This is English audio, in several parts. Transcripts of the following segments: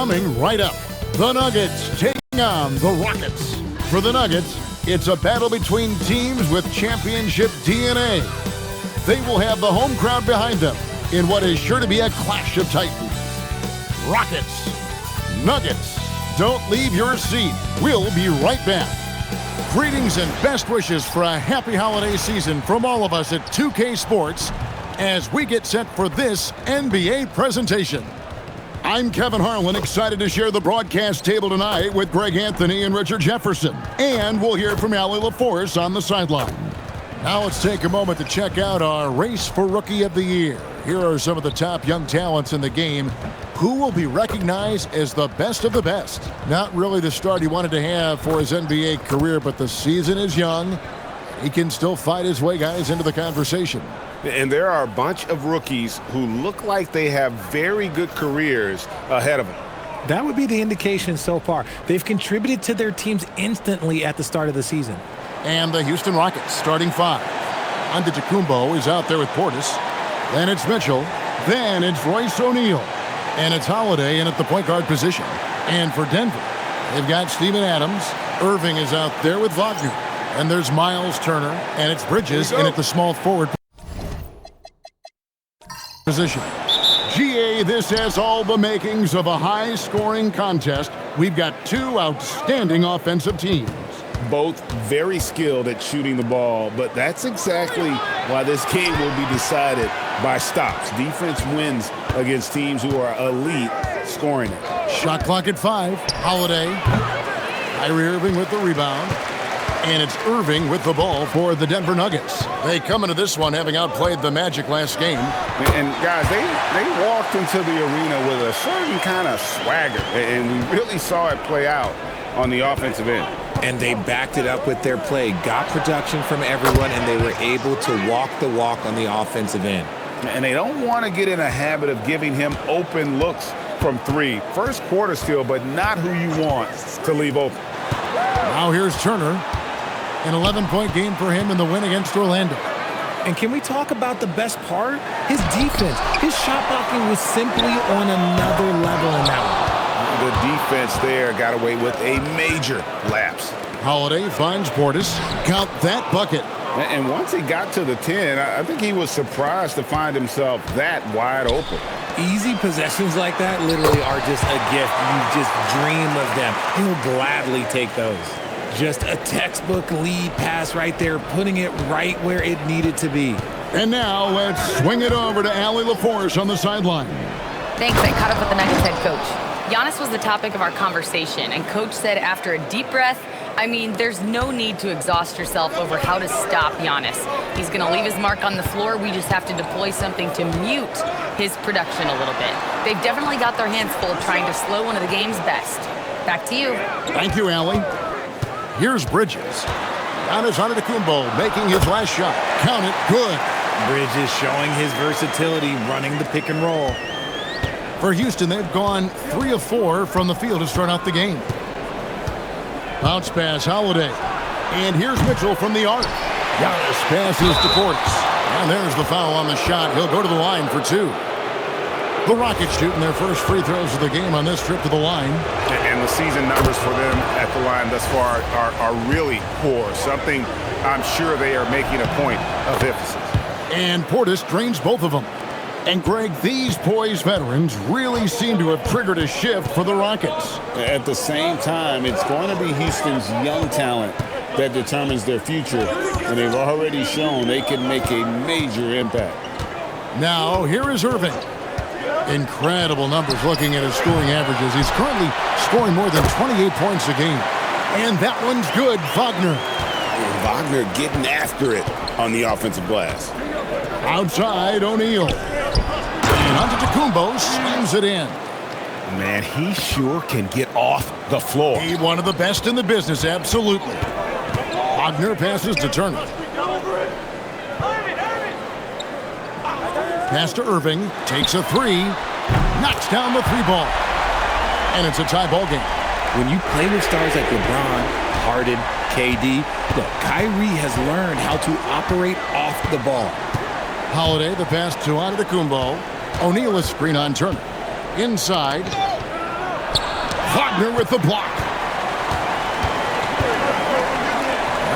Coming right up, the Nuggets taking on the Rockets. For the Nuggets, it's a battle between teams with championship DNA. They will have the home crowd behind them in what is sure to be a clash of titans. Rockets, Nuggets, don't leave your seat. We'll be right back. Greetings and best wishes for a happy holiday season from all of us at 2K Sports as we get set for this NBA presentation. I'm Kevin Harlan, excited to share the broadcast table tonight with Greg Anthony and Richard Jefferson. And we'll hear from Allie LaForce on the sideline. Now let's take a moment to check out our race for Rookie of the Year. Here are some of the top young talents in the game who will be recognized as the best of the best. Not really the start he wanted to have for his NBA career, but the season is young. He can still fight his way, guys, into the conversation. And there are a bunch of rookies who look like they have very good careers ahead of them. That would be the indication so far. They've contributed to their teams instantly at the start of the season. And the Houston Rockets starting five. Antetokounmpo is out there with Portis. Then it's Mitchell. Then it's Royce O'Neal. And it's Holiday in at the point guard position. And for Denver, they've got Steven Adams. Irving is out there with Wagner. And there's Miles Turner. And it's Bridges in at the small forward position. GA, this has all the makings of a high-scoring contest. We've got two outstanding offensive teams. Both very skilled at shooting the ball, but that's exactly why this game will be decided by stops. Defense wins against teams who are elite scoring it. Shot clock at 5. Holiday. Kyrie Irving with the rebound. And it's Irving with the ball for the Denver Nuggets. They come into this one having outplayed the Magic last game. And guys, they walked into the arena with a certain kind of swagger, and we really saw it play out on the offensive end. And they backed it up with their play, got production from everyone, and they were able to walk the walk on the offensive end. And they don't want to get in a habit of giving him open looks from three. First quarter still, but not who you want to leave open. Now here's Turner. An 11-point game for him in the win against Orlando. And can we talk about the best part? His defense. His shot blocking was simply on another level in that one. The defense there got away with a major lapse. Holiday finds Portis. Count that bucket. And once he got to the 10, I think he was surprised to find himself that wide open. Easy possessions like that literally are just a gift. You just dream of them. He'll gladly take those. Just a textbook lead pass right there, putting it right where it needed to be. And now let's swing it over to Allie LaForce on the sideline. Thanks. I caught up with the Nuggets head coach. Giannis was the topic of our conversation, and coach said after a deep breath, there's no need to exhaust yourself over how to stop Giannis. He's going to leave his mark on the floor. We just have to deploy something to mute his production a little bit. They've definitely got their hands full trying to slow one of the game's best. Back to you. Thank you, Allie. Here's Bridges. Giannis Antetokounmpo making his last shot. Count it. Good. Bridges showing his versatility, running the pick and roll. For Houston, they've gone 3 of 4 from the field to start out the game. Bounce pass, Holiday. And here's Mitchell from the arc. Giannis passes to Portis. And there's the foul on the shot. He'll go to the line for 2. The Rockets shooting their first free throws of the game on this trip to the line. And the season numbers for them at the line thus far are really poor. Something I'm sure they are making a point of emphasis. And Portis drains both of them. And Greg, these poised veterans really seem to have triggered a shift for the Rockets. At the same time, it's going to be Houston's young talent that determines their future. And they've already shown they can make a major impact. Now, here is Irving. Incredible numbers looking at his scoring averages. He's currently scoring more than 28 points a game. And that one's good, Wagner. Wagner getting after it on the offensive glass. Outside, O'Neal. And Antetokounmpo slams it in. Man, he sure can get off the floor. He's one of the best in the business, absolutely. Wagner passes to Turner. Pass to Irving, takes a 3, knocks down the 3-ball. And it's a tie ball game. When you play with stars like LeBron, Harden, KD, look, Kyrie has learned how to operate off the ball. Holiday, the pass to Antetokounmpo. O'Neal is screen on Turner. Inside. Wagner with the block.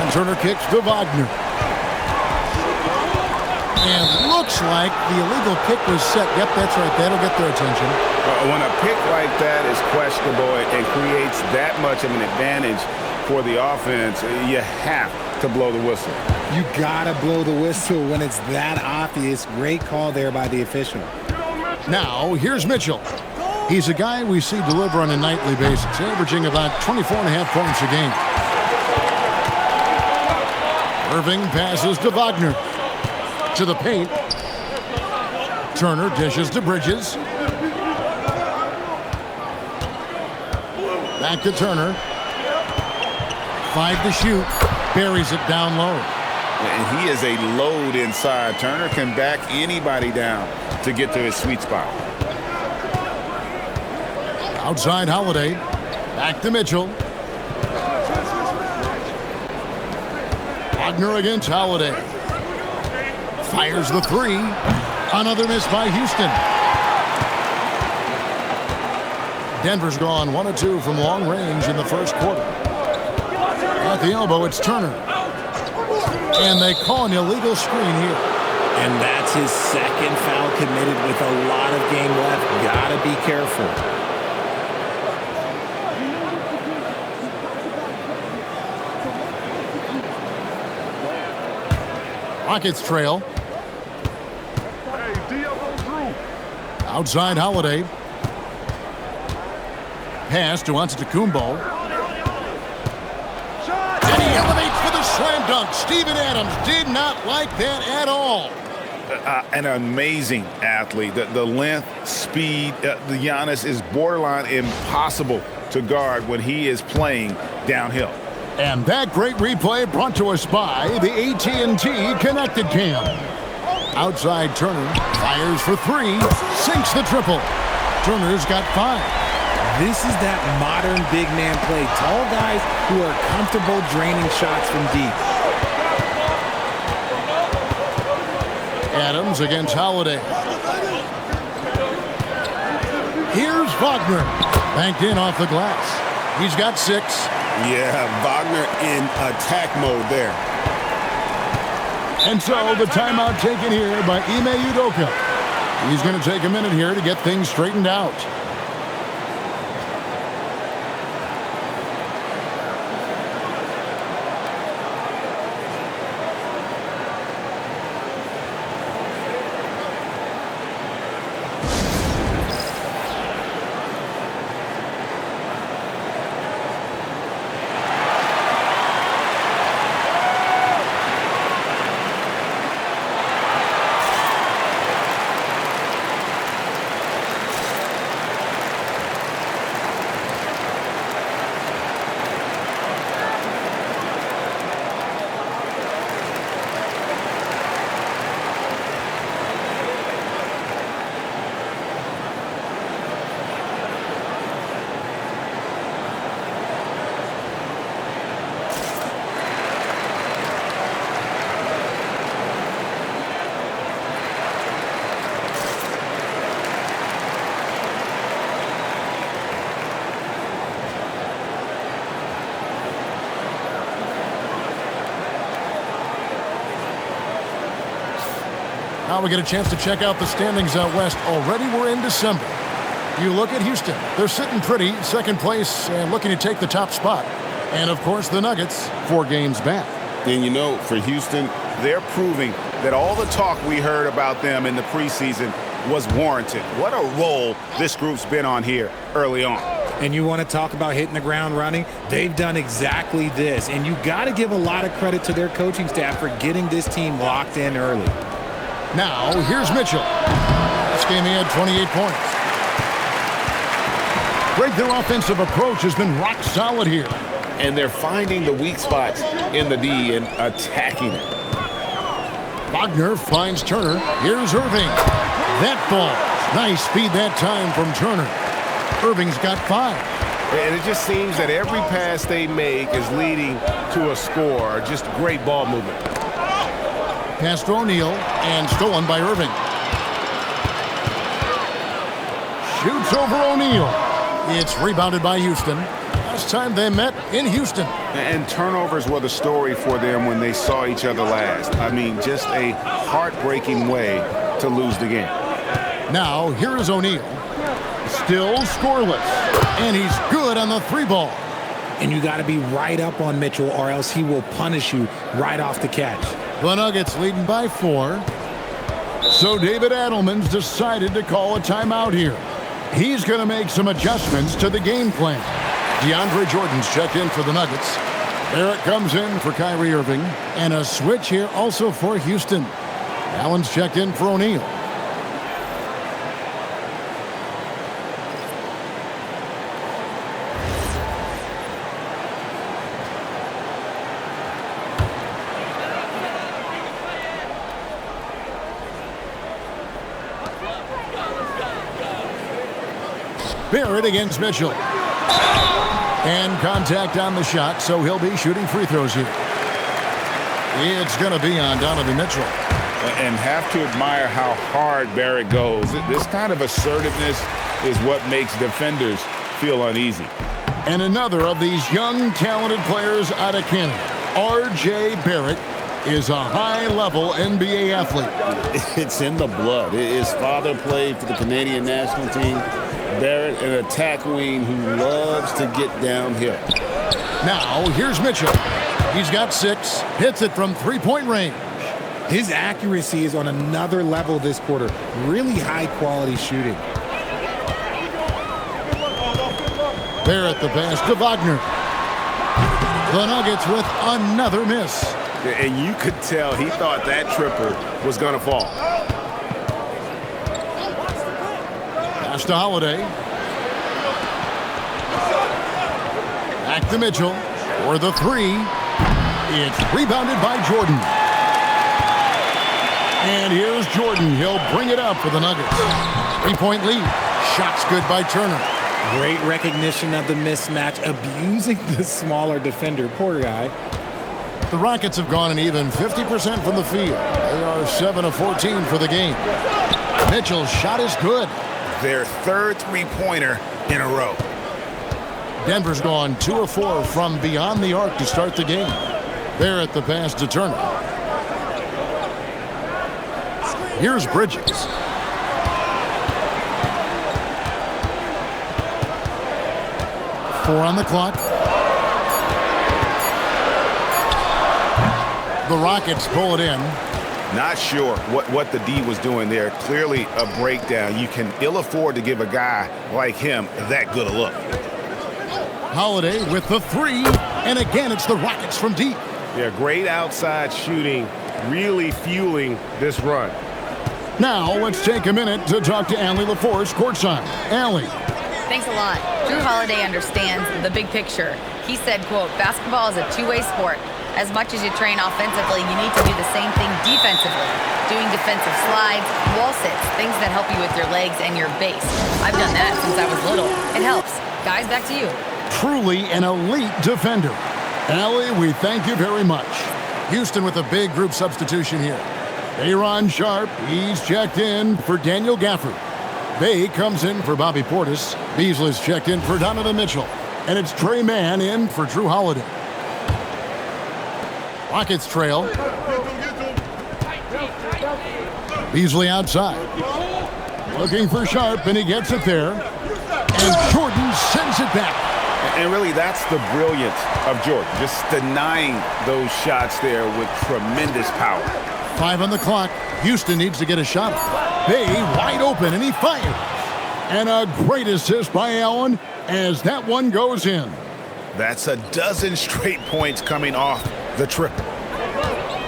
And Turner kicks to Wagner. And looks like the illegal kick was set. Yep, that's right. That'll get their attention. When a pick like that is questionable and creates that much of an advantage for the offense, you have to blow the whistle. You got to blow the whistle when it's that obvious. Great call there by the official. Now, here's Mitchell. He's a guy we see deliver on a nightly basis, averaging about 24.5 points a game. Irving passes to Wagner. To the paint. Turner dishes to Bridges. Back to Turner. 5 to shoot. Buries it down low. And he is a load inside. Turner can back anybody down to get to his sweet spot. Outside Holiday. Back to Mitchell. Wagner against Holiday. Fires the three. Another miss by Houston. Denver's gone 1 of 2 from long range in the first quarter. At the elbow, it's Turner. And they call an illegal screen here. And that's his second foul committed with a lot of game left. Gotta be careful. Rockets trail. Outside Holiday. Pass to Antetokounmpo. And he elevates for the slam dunk. Steven Adams did not like that at all. An amazing athlete. The length, speed, the Giannis is borderline impossible to guard when he is playing downhill. And that great replay brought to us by the AT&T Connected Cam. Outside Turner, fires for 3, sinks the triple. Turner's got 5. This is that modern big man play. Tall guys who are comfortable draining shots from deep. Adams against Holiday. Here's Wagner. Banked in off the glass. He's got 6. Yeah, Wagner in attack mode there. And so the timeout taken here by Ime Udoka. He's going to take a minute here to get things straightened out. Now we get a chance to check out the standings out west. Already we're in December. You look at Houston. They're sitting pretty, second place, and looking to take the top spot. And, of course, the Nuggets, 4 games back. And, you know, for Houston, they're proving that all the talk we heard about them in the preseason was warranted. What a role this group's been on here early on. And you want to talk about hitting the ground running? They've done exactly this. And you got to give a lot of credit to their coaching staff for getting this team locked in early. Now, here's Mitchell. This game he had 28 points. Their offensive approach has been rock solid here. And they're finding the weak spots in the D and attacking it. Wagner finds Turner. Here's Irving. That falls. Nice speed that time from Turner. Irving's got 5. And it just seems that every pass they make is leading to a score. Just great ball movement. Pass to O'Neal and stolen by Irving. Shoots over O'Neal. It's rebounded by Houston. Last time they met in Houston. And turnovers were the story for them when they saw each other last. I mean, just a heartbreaking way to lose the game. Now, here is O'Neal. Still scoreless. And he's good on the three ball. And you got to be right up on Mitchell or else he will punish you right off the catch. The Nuggets leading by 4. So David Adelman's decided to call a timeout here. He's going to make some adjustments to the game plan. DeAndre Jordan's checked in for the Nuggets. Barrett comes in for Kyrie Irving. And a switch here also for Houston. Allen's checked in for O'Neal. Barrett against Mitchell. And contact on the shot, so he'll be shooting free throws here. It's going to be on Donovan Mitchell. And have to admire how hard Barrett goes. This kind of assertiveness is what makes defenders feel uneasy. And another of these young, talented players out of Canada, R.J. Barrett, is a high-level NBA athlete. It's in the blood. His father played for the Canadian national team. Barrett, an attack wing who loves to get downhill. Now, here's Mitchell. He's got 6, hits it from three-point range. His accuracy is on another level this quarter. Really high-quality shooting. Barrett the pass to Wagner. The Nuggets with another miss. And you could tell he thought that triple was going to fall. Pass to Holiday. Back to Mitchell for the 3. It's rebounded by Jordan. And here's Jordan. He'll bring it up for the Nuggets. 3-point lead. Shots good by Turner. Great recognition of the mismatch, abusing the smaller defender. Poor guy. The Rockets have gone an even 50% from the field. They are 7 of 14 for the game. Mitchell's shot is good. Their third three-pointer in a row. Denver's gone 2 of 4 from beyond the arc to start the game. Barrett the pass to Turner. Here's Bridges. Four on the clock. The Rockets pull it in. Not sure what the D was doing there. Clearly a breakdown. You can ill afford to give a guy like him that good a look. Holiday with the 3. And again, it's the Rockets from deep. Yeah, great outside shooting, really fueling this run. Now, let's take a minute to talk to Allie LaForce courtside. Allie. Thanks a lot. Drew Holiday understands the big picture. He said, quote, basketball is a two-way sport. As much as you train offensively, you need to do the same thing defensively. Doing defensive slides, wall sits, things that help you with your legs and your base. I've done that since I was little. It helps. Guys, back to you. Truly an elite defender. Allie, we thank you very much. Houston with a big group substitution here. Aaron Sharp, he's checked in for Daniel Gafford. Bay comes in for Bobby Portis. Beasley's checked in for Donovan Mitchell. And it's Trey Mann in for Drew Holiday. Rockets trail. Beasley outside. Looking for Sharp, and he gets it there. And Jordan sends it back. And really, that's the brilliance of Jordan. Just denying those shots there with tremendous power. 5 on the clock. Houston needs to get a shot. Bay wide open, and he fires. And a great assist by Allen as that one goes in. That's a dozen straight points coming off the triple.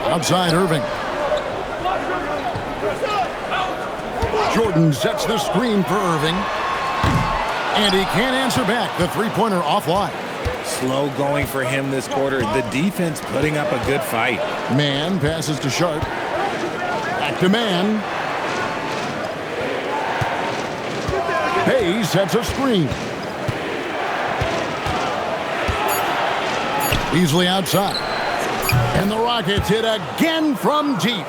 Outside Irving. Jordan sets the screen for Irving. And he can't answer back. The three-pointer offline. Slow going for him this quarter. The defense putting up a good fight. Mann passes to Sharp. Back to Mann. Hayes sets a screen. Beasley outside. And the Rockets hit again from deep.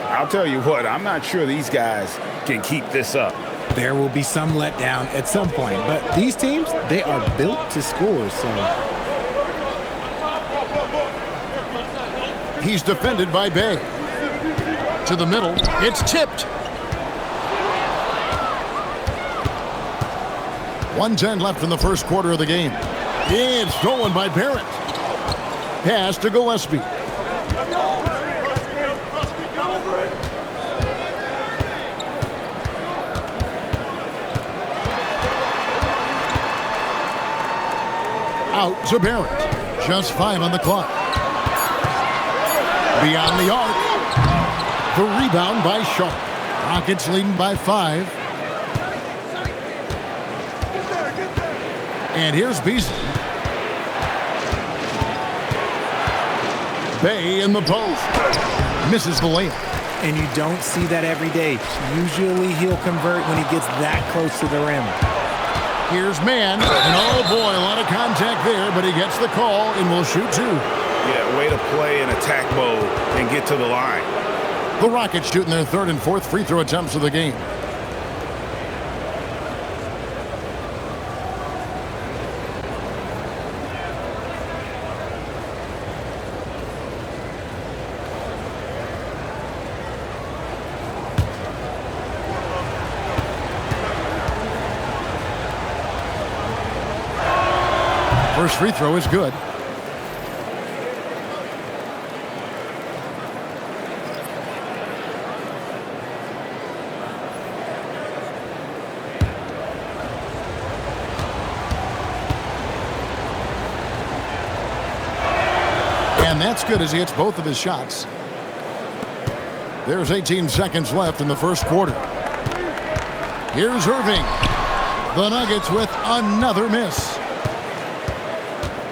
I'll tell you what, I'm not sure these guys can keep this up. There will be some letdown at some point, but these teams, they are built to score, so... He's defended by Bay. To the middle. It's tipped. 1:10 left in the first quarter of the game. It's stolen by Barrett. Pass to Gillespie. Out to Barrett. Just 5 on the clock. Beyond the arc. The rebound by Sharp. Rockets leading by 5. And here's Beasley. Bay in the post. Misses the layup. And you don't see that every day. Usually he'll convert when he gets that close to the rim. Here's Mann. And oh boy, a lot of contact there, but he gets the call and will shoot 2. Yeah, way to play in attack mode and get to the line. The Rockets shooting their 3rd and 4th free throw attempts of the game. First free throw is good. And that's good as he hits both of his shots. There's 18 seconds left in the first quarter. Here's Irving. The Nuggets with another miss.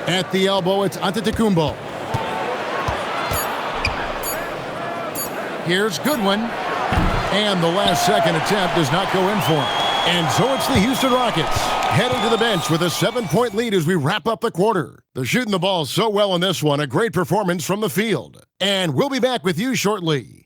At the elbow, it's Antetokounmpo. Here's Goodwin. And the last second attempt does not go in for him. And so it's the Houston Rockets heading to the bench with a 7-point lead as we wrap up the quarter. They're shooting the ball so well in this one. A great performance from the field. And we'll be back with you shortly.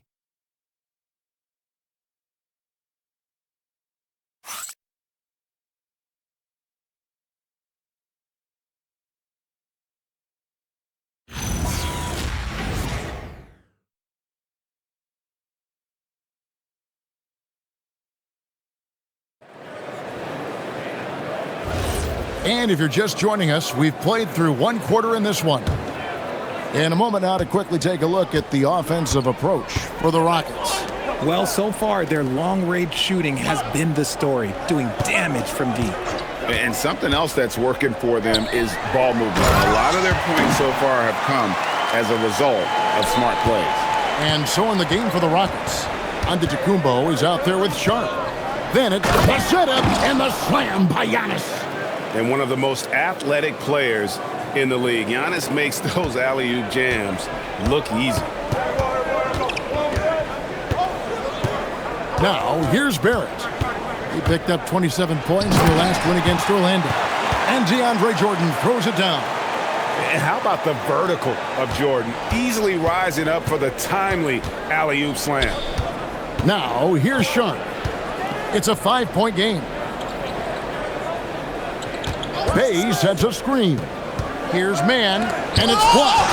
And if you're just joining us, we've played through 1 quarter in this one. In a moment now to quickly take a look at the offensive approach for the Rockets. Well, so far, their long-range shooting has been the story, doing damage from deep. And something else that's working for them is ball movement. A lot of their points so far have come as a result of smart plays. And so in the game for the Rockets, Antetokounmpo is out there with Sharp. Then it's the setup and the slam by Giannis. And one of the most athletic players in the league. Giannis makes those alley-oop jams look easy. Now, here's Barrett. He picked up 27 points in the last win against Orlando. And DeAndre Jordan throws it down. And how about the vertical of Jordan? Easily rising up for the timely alley-oop slam. Now, here's Sean. It's a 5-point game. Bay sets a screen. Here's Mann, and it's blocked.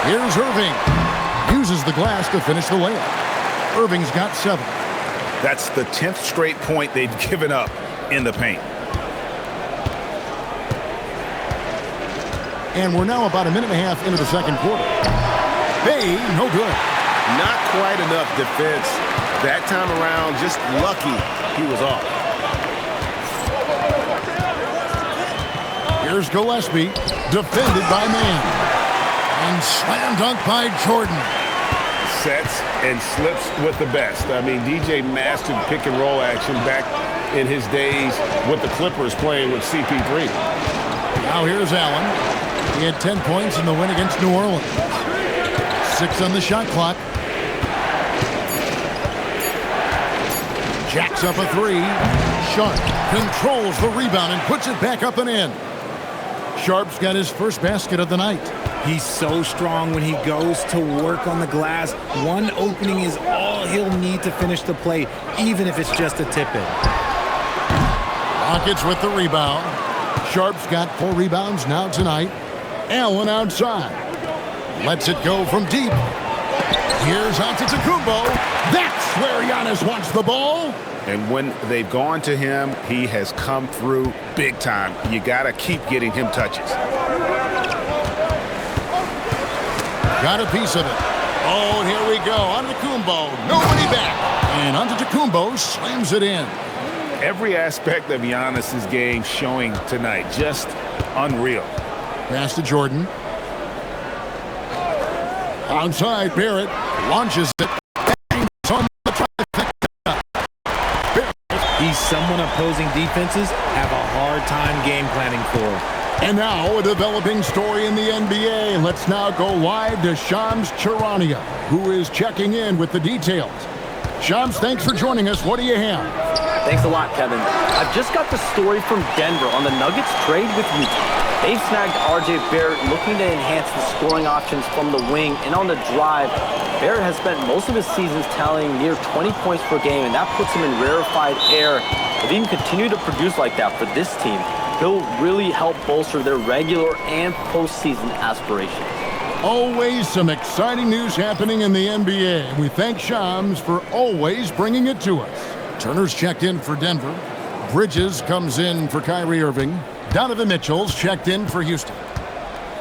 Here's Irving. Uses the glass to finish the layup. Irving's got 7. That's the 10th straight point they've given up in the paint. And we're now about a minute and a half into the second quarter. Bay, no good. Not quite enough defense. That time around, just lucky he was off. Here's Gillespie, defended by Mann. And slam dunk by Jordan. Sets and slips with the best. I mean, DJ mastered pick and roll action back in his days with the Clippers playing with CP3. Now here's Allen. He had 10 points in the win against New Orleans. 6 on the shot clock. Jacks up a 3. Sharp controls the rebound and puts it back up and in. Sharp's got his first basket of the night. He's so strong when he goes to work on the glass. One opening is all he'll need to finish the play, even if it's just a tip-in. Rockets with the rebound. Sharp's got 4 rebounds now tonight. Allen outside. Lets it go from deep. Here's Antetokounmpo. That's where Giannis wants the ball. And when they've gone to him, he has come through big time. You got to keep getting him touches. Got a piece of it. Oh, here we go. Antetokounmpo. Nobody back. And Antetokounmpo slams it in. Every aspect of Giannis's game showing tonight. Just unreal. Pass to Jordan. Outside, Barrett launches it. He's someone opposing defenses have a hard time game planning for. And now a developing story in the NBA. Let's now go live to Shams Charania, who is checking in with the details. Shams, thanks for joining us. What do you have? Thanks a lot, Kevin. I've just got the story from Denver on the Nuggets trade with Utah. They've snagged R.J. Barrett looking to enhance the scoring options from the wing, and on the drive, Barrett has spent most of his seasons tallying near 20 points per game, and that puts him in rarefied air. If he can continue to produce like that for this team, he'll really help bolster their regular and postseason aspirations. Always some exciting news happening in the NBA. We thank Shams for always bringing it to us. Turner's checked in for Denver. Bridges comes in for Kyrie Irving. Donovan Mitchell's checked in for Houston.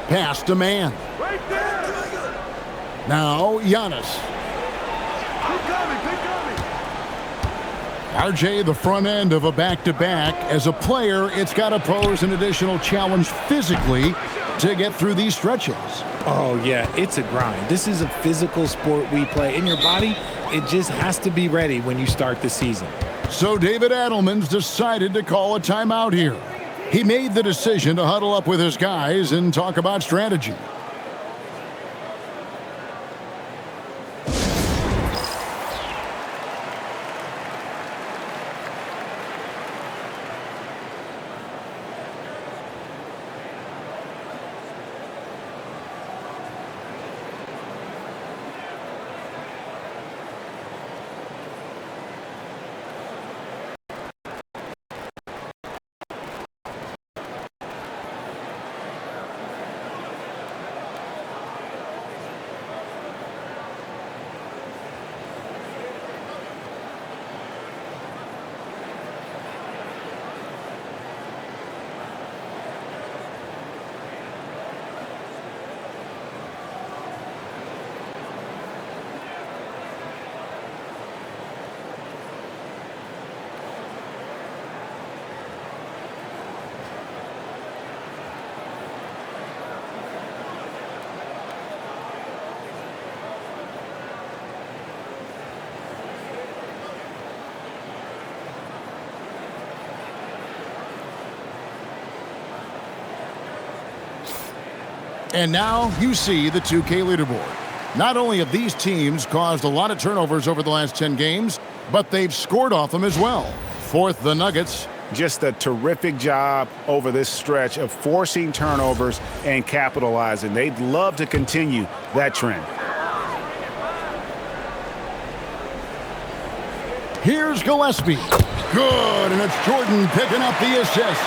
Pass to Mann. Now Giannis. RJ, the front end of a back-to-back. As a player, it's got to pose an additional challenge physically to get through these stretches. Oh, yeah, it's a grind. This is a physical sport we play. In your body, it just has to be ready when you start the season. So David Adelman's decided to call a timeout here. He made the decision to huddle up with his guys and talk about strategy. And now you see the 2K leaderboard. Not only have these teams caused a lot of turnovers over the last 10 games, but they've scored off them as well. Fourth, the Nuggets. Just a terrific job over this stretch of forcing turnovers and capitalizing. They'd love to continue that trend. Here's Gillespie. Good, and it's Jordan picking up the assist.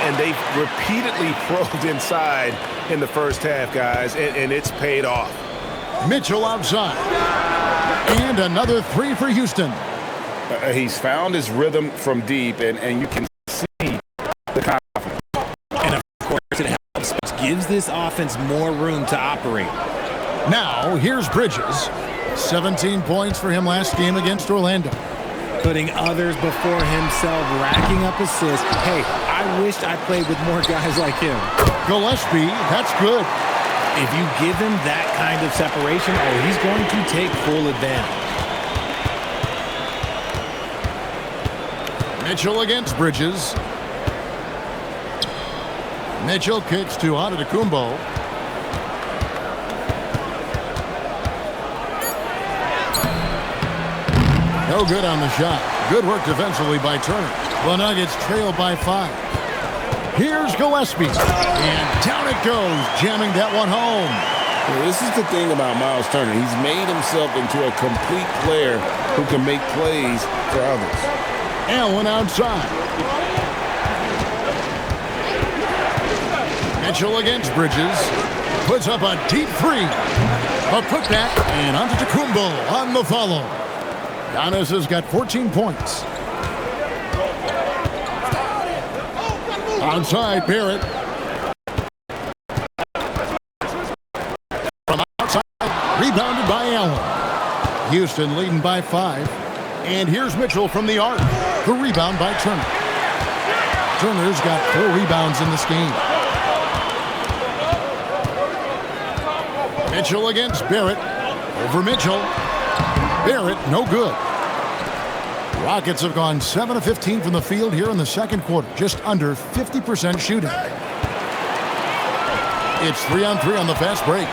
And they've repeatedly probed inside in the first half, guys, and it's paid off. Mitchell outside. And another 3 for Houston. He's found his rhythm from deep, and you can see the confidence. And, of course, it helps. It gives this offense more room to operate. Now, here's Bridges. 17 points for him last game against Orlando. Putting others before himself, racking up assists. Hey, I wished I played with more guys like him. Gillespie, that's good. If you give him that kind of separation, oh, he's going to take full advantage. Mitchell against Bridges. Mitchell kicks to Antetokounmpo. No good on the shot. Good work defensively by Turner. The Nuggets trail by 5. Here's Gillespie. And down it goes, jamming that one home. Well, this is the thing about Miles Turner. He's made himself into a complete player who can make plays for others. Allen outside. Mitchell against Bridges. Puts up a deep three. A putback, and Antetokounmpo on the follow. Giannis has got 14 points. Outside, Barrett. From outside, rebounded by Allen. Houston leading by 5. And here's Mitchell from the arc. The rebound by Turner. Turner's got 4 rebounds in this game. Mitchell against Barrett. Over Mitchell. Barrett, no good. Rockets have gone 7 of 15 from the field here in the second quarter. Just under 50% shooting. It's 3-on-3 on the fast break.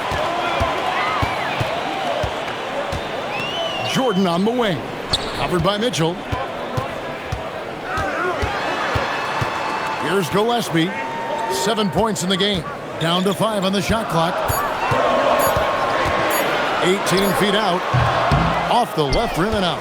Jordan on the wing. Covered by Mitchell. Here's Gillespie. 7 points in the game. Down to 5 on the shot clock. 18 feet out. Off the left rim and out.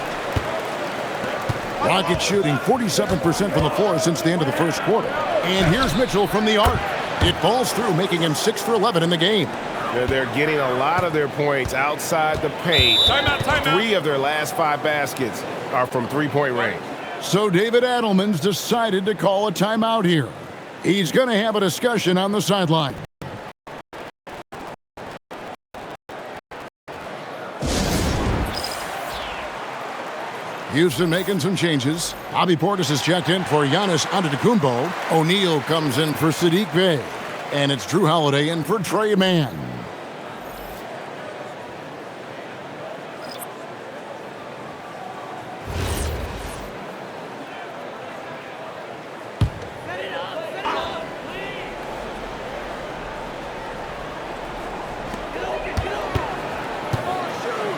Rockets shooting 47% from the floor since the end of the first quarter. And here's Mitchell from the arc. It falls through, making him 6 for 11 in the game. They're getting a lot of their points outside the paint. Timeout. 3 of their last 5 baskets are from three-point range. So David Adelman's decided to call a timeout here. He's going to have a discussion on the sideline. Houston making some changes. Bobby Portis is checked in for Giannis Antetokounmpo. O'Neal comes in for Saddiq Bey. And it's Drew Holiday in for Trey Mann.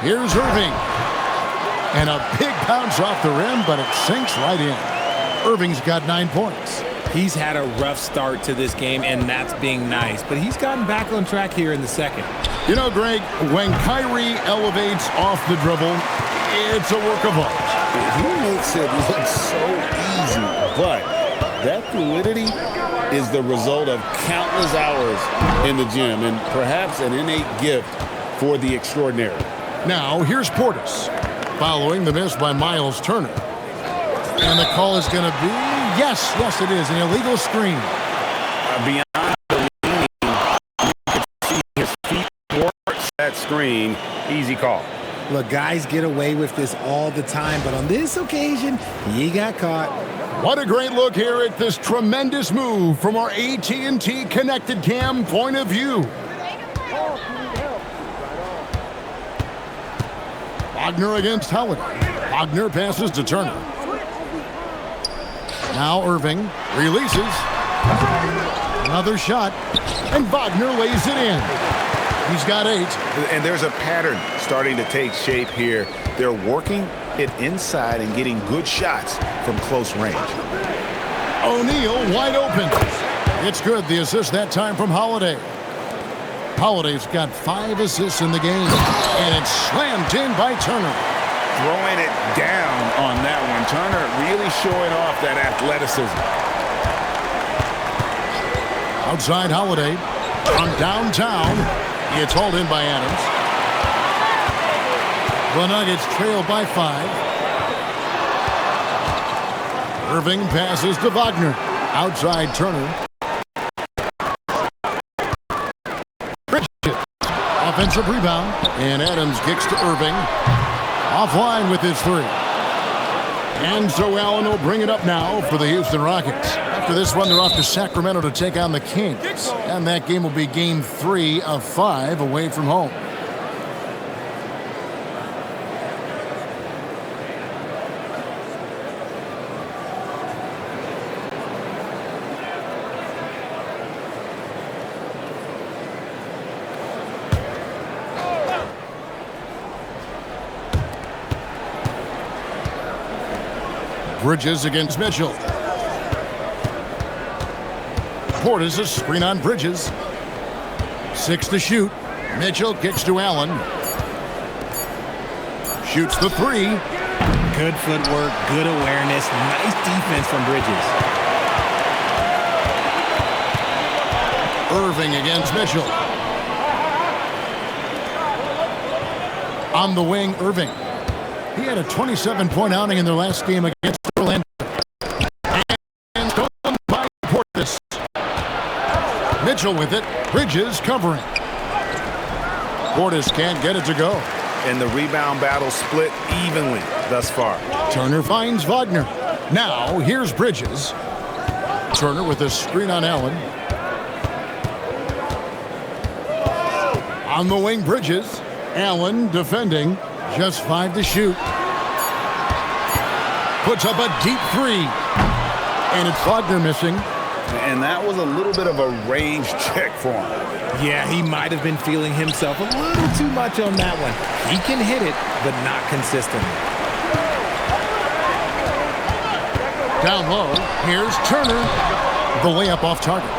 Here's Irving. And a big bounce off the rim, but it sinks right in. Irving's got 9 points. He's had a rough start to this game, and that's being nice. But he's gotten back on track here in the second. You know, Greg, when Kyrie elevates off the dribble, it's a work of art. He makes it look so easy, but that fluidity is the result of countless hours in the gym and perhaps an innate gift for the extraordinary. Now, here's Portis, following the miss by Miles Turner. And the call is going to be, yes, it is, an illegal screen. Beyond the leaning, you can see his feet towards that screen. Easy call. Look, guys get away with this all the time, but on this occasion, he got caught. What a great look here at this tremendous move from our AT&T Connected Cam point of view. Wagner against Holiday. Wagner passes to Turner. Now Irving releases. Another shot. And Wagner lays it in. He's got 8. And there's a pattern starting to take shape here. They're working it inside and getting good shots from close range. O'Neal wide open. It's good. The assist that time from Holiday. Holiday's got 5 assists in the game. And it's slammed in by Turner. Throwing it down on that one. Turner really showing off that athleticism. Outside Holiday. From downtown. It's hauled in by Adams. The Nuggets trail by 5. Irving passes to Wagner. Outside Turner. Bridges. Offensive rebound. And Adams kicks to Irving. Offline with his 3. And so Allen will bring it up now for the Houston Rockets. After this one, they're off to Sacramento to take on the Kings. And that game will be game 3 of 5 away from home. Bridges against Mitchell. Portis a screen on Bridges. 6 to shoot. Mitchell kicks to Allen. Shoots the 3. Good footwork, good awareness, nice defense from Bridges. Irving against Mitchell. On the wing, Irving. He had a 27-point outing in their last game against Orlando. And stolen by Portis. Mitchell with it. Bridges covering. Portis can't get it to go. And the rebound battle split evenly thus far. Turner finds Wagner. Now, here's Bridges. Turner with a screen on Allen. On the wing, Bridges. Allen defending. Just 5 to shoot. Puts up a deep 3. And it's Wagner missing. And that was a little bit of a range check for him. Yeah, he might have been feeling himself a little too much on that one. He can hit it, but not consistently. Down low, here's Turner. The layup off target.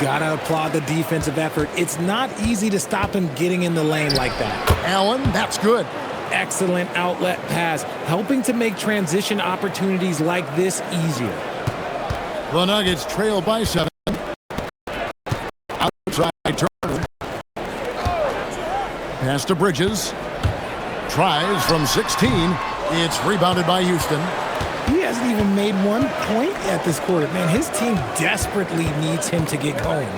Gotta applaud the defensive effort. It's not easy to stop him getting in the lane like that. Allen, that's good. Excellent outlet pass, helping to make transition opportunities like this easier. The Nuggets trail by 7. Outside Turner. Pass to Bridges. Tries from 16. It's rebounded by Houston. He hasn't even made 1 point at this quarter. Man, his team desperately needs him to get going.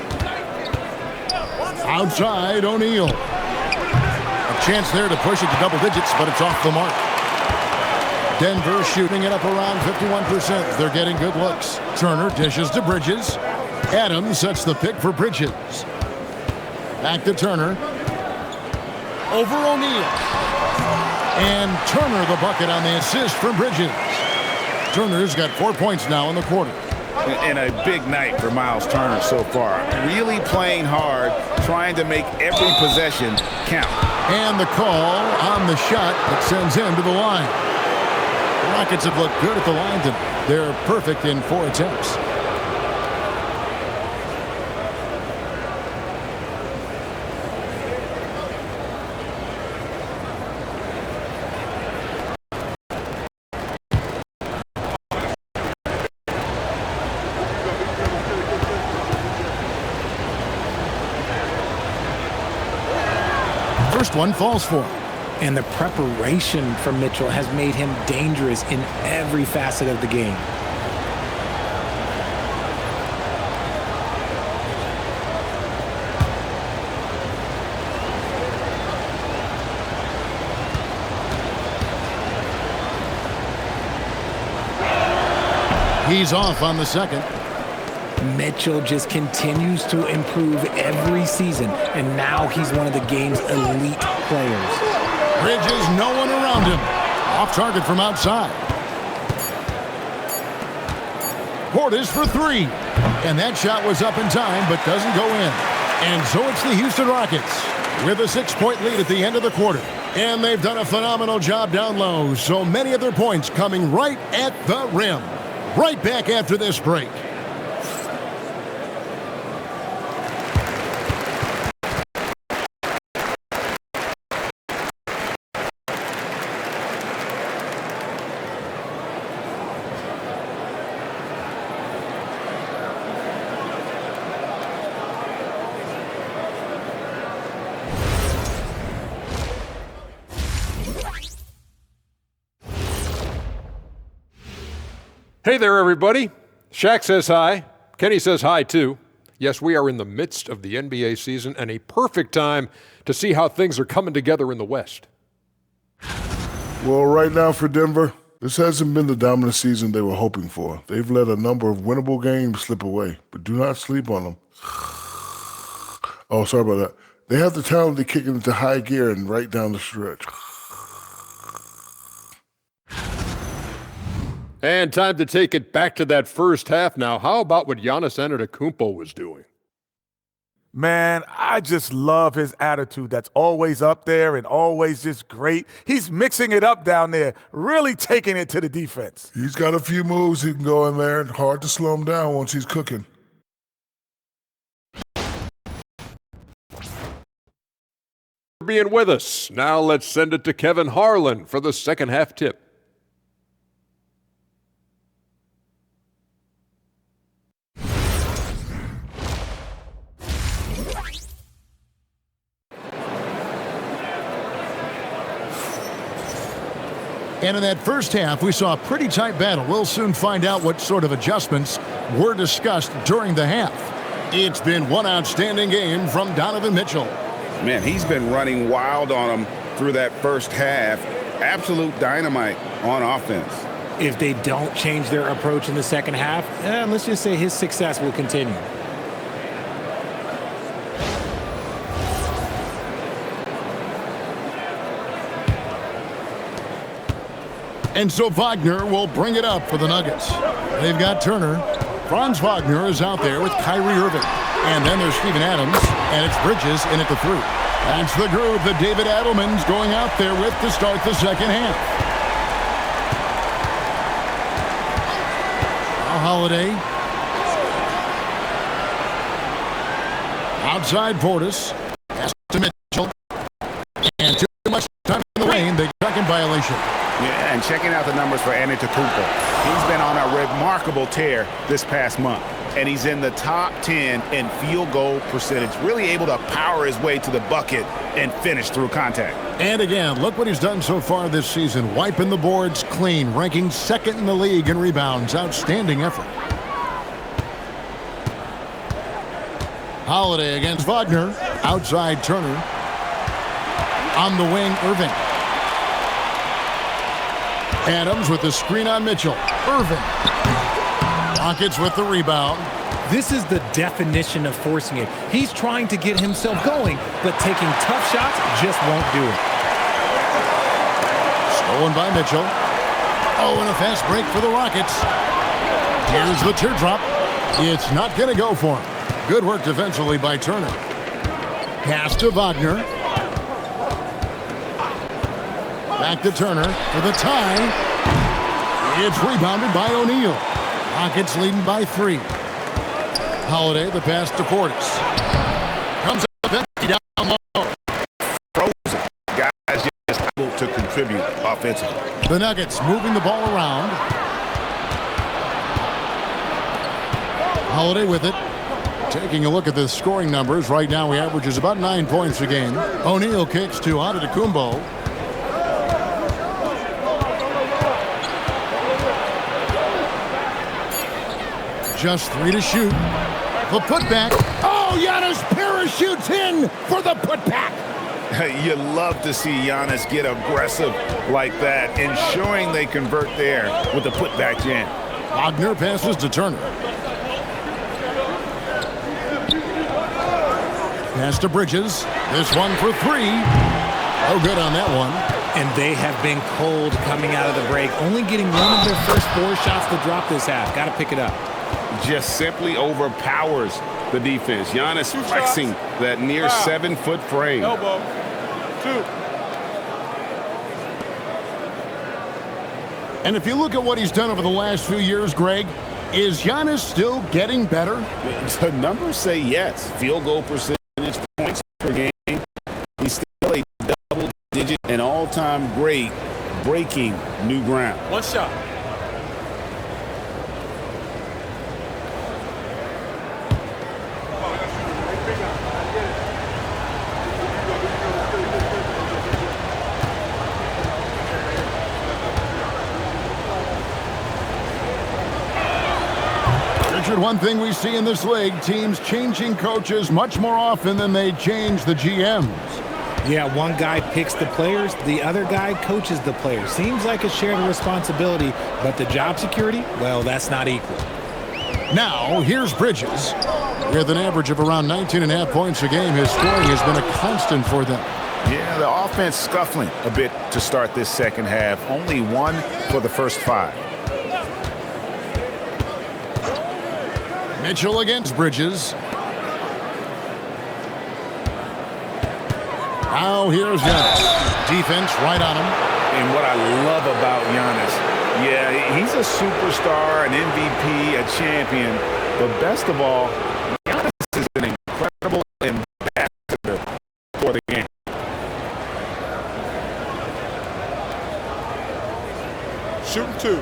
Outside O'Neal. A chance there to push it to double digits, but it's off the mark. Denver shooting it up around 51%. They're getting good looks. Turner dishes to Bridges. Adams sets the pick for Bridges. Back to Turner. Over O'Neal. And Turner the bucket on the assist from Bridges. Turner's got 4 points now in the quarter. And a big night for Miles Turner so far. Really playing hard, trying to make every possession count. And the call on the shot that sends him to the line. The Rockets have looked good at the line. They're perfect in 4 attempts. First one falls for him. And the preparation from Mitchell has made him dangerous in every facet of the game. He's off on the second. Mitchell just continues to improve every season, and now he's one of the game's elite players. Bridges, no one around him. Off target from outside. Portis for 3. And that shot was up in time, but doesn't go in. And so it's the Houston Rockets with a 6-point lead at the end of the quarter. And they've done a phenomenal job down low. So many of their points coming right at the rim. Right back after this break. Hey there, everybody. Shaq says hi. Kenny says hi, too. Yes, we are in the midst of the NBA season and a perfect time to see how things are coming together in the West. Well, right now for Denver, this hasn't been the dominant season they were hoping for. They've let a number of winnable games slip away, but do not sleep on them. Oh, sorry about that. They have the talent to kick it into high gear and right down the stretch. And time to take it back to that first half now. How about what Giannis Antetokounmpo was doing? Man, I just love his attitude. That's always up there and always just great. He's mixing it up down there, really taking it to the defense. He's got a few moves he can go in there, and hard to slow him down once he's cooking. being with us. Now let's send it to Kevin Harlan for the second half tip. And in that first half, we saw a pretty tight battle. We'll soon find out what sort of adjustments were discussed during the half. It's been one outstanding game from Donovan Mitchell. Man, he's been running wild on them through that first half. Absolute dynamite on offense. If they don't change their approach in the second half, let's just say his success will continue. And so Wagner will bring it up for the Nuggets. They've got Turner. Franz Wagner is out there with Kyrie Irving. And then there's Steven Adams, and it's Bridges in at the 3. That's the group that David Adelman's going out there with to start the second half. Holiday. Outside Portis. Pass to Mitchell. And too much time in the lane. Big second violation. Yeah, and checking out the numbers for Antetokounmpo. He's been on a remarkable tear this past month. And he's in the top 10 in field goal percentage. Really able to power his way to the bucket and finish through contact. And again, look what he's done so far this season. Wiping the boards clean, ranking second in the league in rebounds. Outstanding effort. Holiday against Wagner. Outside Turner. On the wing, Irving. Adams with the screen on Mitchell. Irving. Rockets with the rebound. This is the definition of forcing it. He's trying to get himself going, but taking tough shots just won't do it. Stolen by Mitchell. Oh, and a fast break for the Rockets. Here's the teardrop. It's not going to go for him. Good work defensively by Turner. Pass to Wagner. Back to Turner for the tie. It's rebounded by O'Neal. Rockets leading by 3. Holiday, the pass to Portis. Comes up empty down low. Frozen. Guys just able to contribute offensively. The Nuggets moving the ball around. Holiday with it. Taking a look at the scoring numbers. Right now he averages about 9 points a game. O'Neal kicks to Antetokounmpo. Just 3 to shoot. The putback. Oh, Giannis parachutes in for the putback. You love to see Giannis get aggressive like that, ensuring they convert there with the putback jam. Wagner passes to Turner. Pass to Bridges. This one for 3. Oh, good on that one. And they have been cold coming out of the break. Only getting one of their first 4 shots to drop this half. Got to pick it up. Just simply overpowers the defense. Giannis flexing that near 7-foot frame. Elbow. 2. And if you look at what he's done over the last few years, Greg, is Giannis still getting better? The numbers say yes. Field goal percentage, points per game. He's still a double-digit and all-time great, breaking new ground. 1 shot. One thing we see in this league, teams changing coaches much more often than they change the GMs. Yeah, one guy picks the players, the other guy coaches the players. Seems like a shared responsibility, but the job security, well, that's not equal. Now, here's Bridges. With an average of around 19.5 points a game, his scoring has been a constant for them. Yeah, the offense scuffling a bit to start this second half. Only 1 for the first 5. Mitchell against Bridges. Now here's Giannis. Defense right on him. And what I love about Giannis, yeah, he's a superstar, an MVP, a champion. But best of all, Giannis is an incredible ambassador for the game. shooting 2.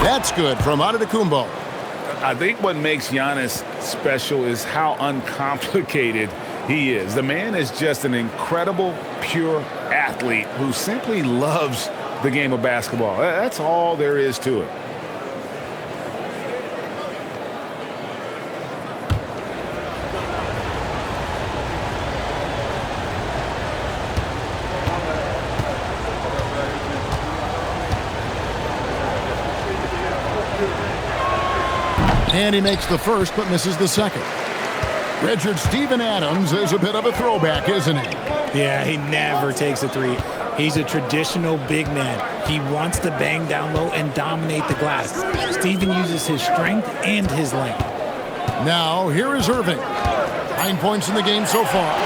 That's good from Antetokounmpo. I think what makes Giannis special is how uncomplicated he is. The man is just an incredible, pure athlete who simply loves the game of basketball. That's all there is to it. And he makes the first but misses the second. Richard Steven Adams is a bit of a throwback, isn't he? Yeah, he never takes a 3. He's a traditional big man. He wants to bang down low and dominate the glass. Steven uses his strength and his length. Now, here is Irving. 9 points in the game so far.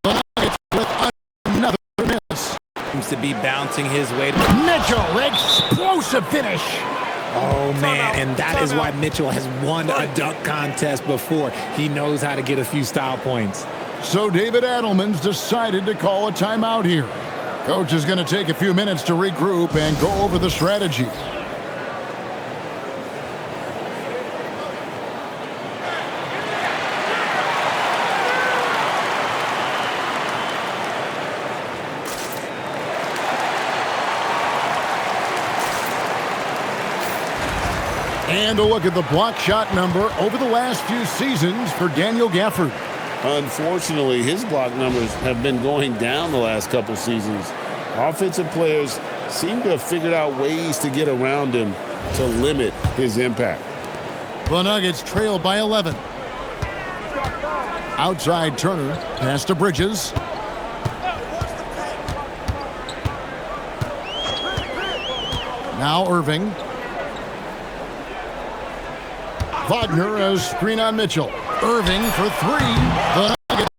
The Nuggets with another miss. Seems to be bouncing his way. Mitchell, explosive finish. Oh, man, and that is why Mitchell has won a dunk contest before. He knows how to get a few style points. So David Adelman's decided to call a timeout here. Coach is going to take a few minutes to regroup and go over the strategy. And a look at the block shot number over the last few seasons for Daniel Gafford. Unfortunately, his block numbers have been going down the last couple seasons. Offensive players seem to have figured out ways to get around him to limit his impact. The Nuggets trail by 11. Outside Turner, pass to Bridges. Now Irving. Wagner as screen on Mitchell. Irving for 3. The Nuggets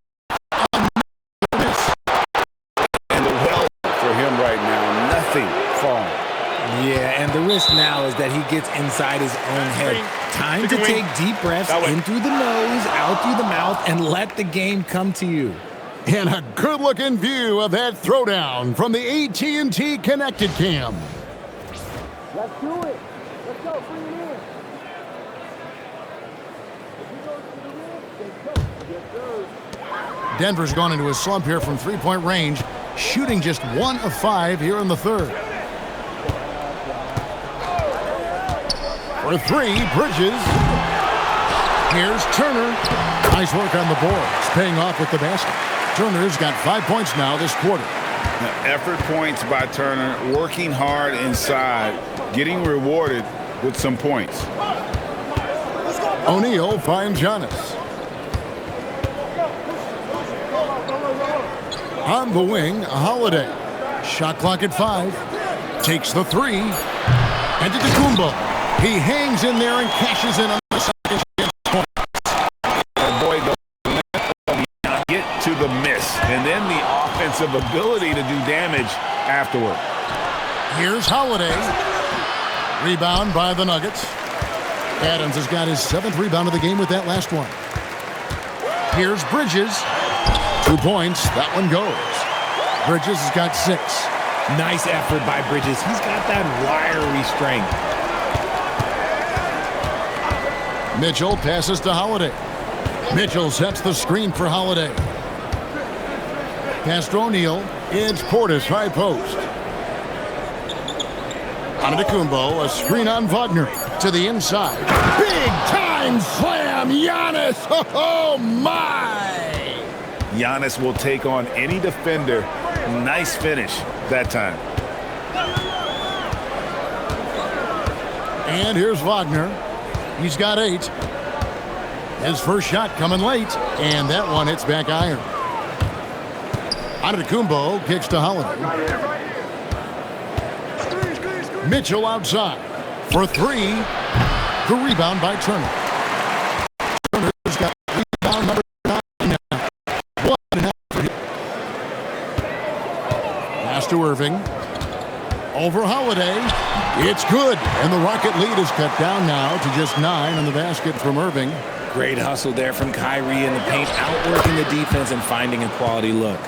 miss. And the well for him right now, nothing falling. Yeah, and the risk now is that he gets inside his own head. Time to take deep breaths in through the nose, out through the mouth, and let the game come to you. And a good-looking view of that throwdown from the AT&T Connected Cam. Let's do it. Let's go. Bring it in. Denver's gone into a slump here from three-point range, shooting just 1 of 5 here in the third. For 3, Bridges. Here's Turner. Nice work on the boards, paying off with the basket. Turner's got 5 points now this quarter. Effort points by Turner, working hard inside, getting rewarded with some points. O'Neal finds Giannis. On the wing, Holiday. Shot clock at 5. Takes the 3. And Antetokounmpo. He hangs in there and cashes in on the second chance point. Boy, get to the miss. And then the offensive ability to do damage afterward. Here's Holiday. Rebound by the Nuggets. Adams has got his 7th rebound of the game with that last one. Here's Bridges. 2 points. That one goes. Bridges has got 6. Nice effort by Bridges. He's got that wiry strength. Mitchell passes to Holiday. Mitchell sets the screen for Holiday. Pass to O'Neal. It's Portis, high post. Antetokounmpo, a screen on Wagner. To the inside. Big time slam, Giannis. Oh, my. Giannis will take on any defender. Nice finish that time. And here's Wagner. He's got 8. His first shot coming late, and that one hits back iron. Antetokounmpo kicks to Holiday. Mitchell outside for 3. The rebound by Turner. Turner's got rebound number 9 now. 1.5 for him. Pass to Irving. Over Holiday. It's good. And the Rocket lead is cut down now to just 9 on the basket from Irving. Great hustle there from Kyrie in the paint, outworking the defense and finding a quality look.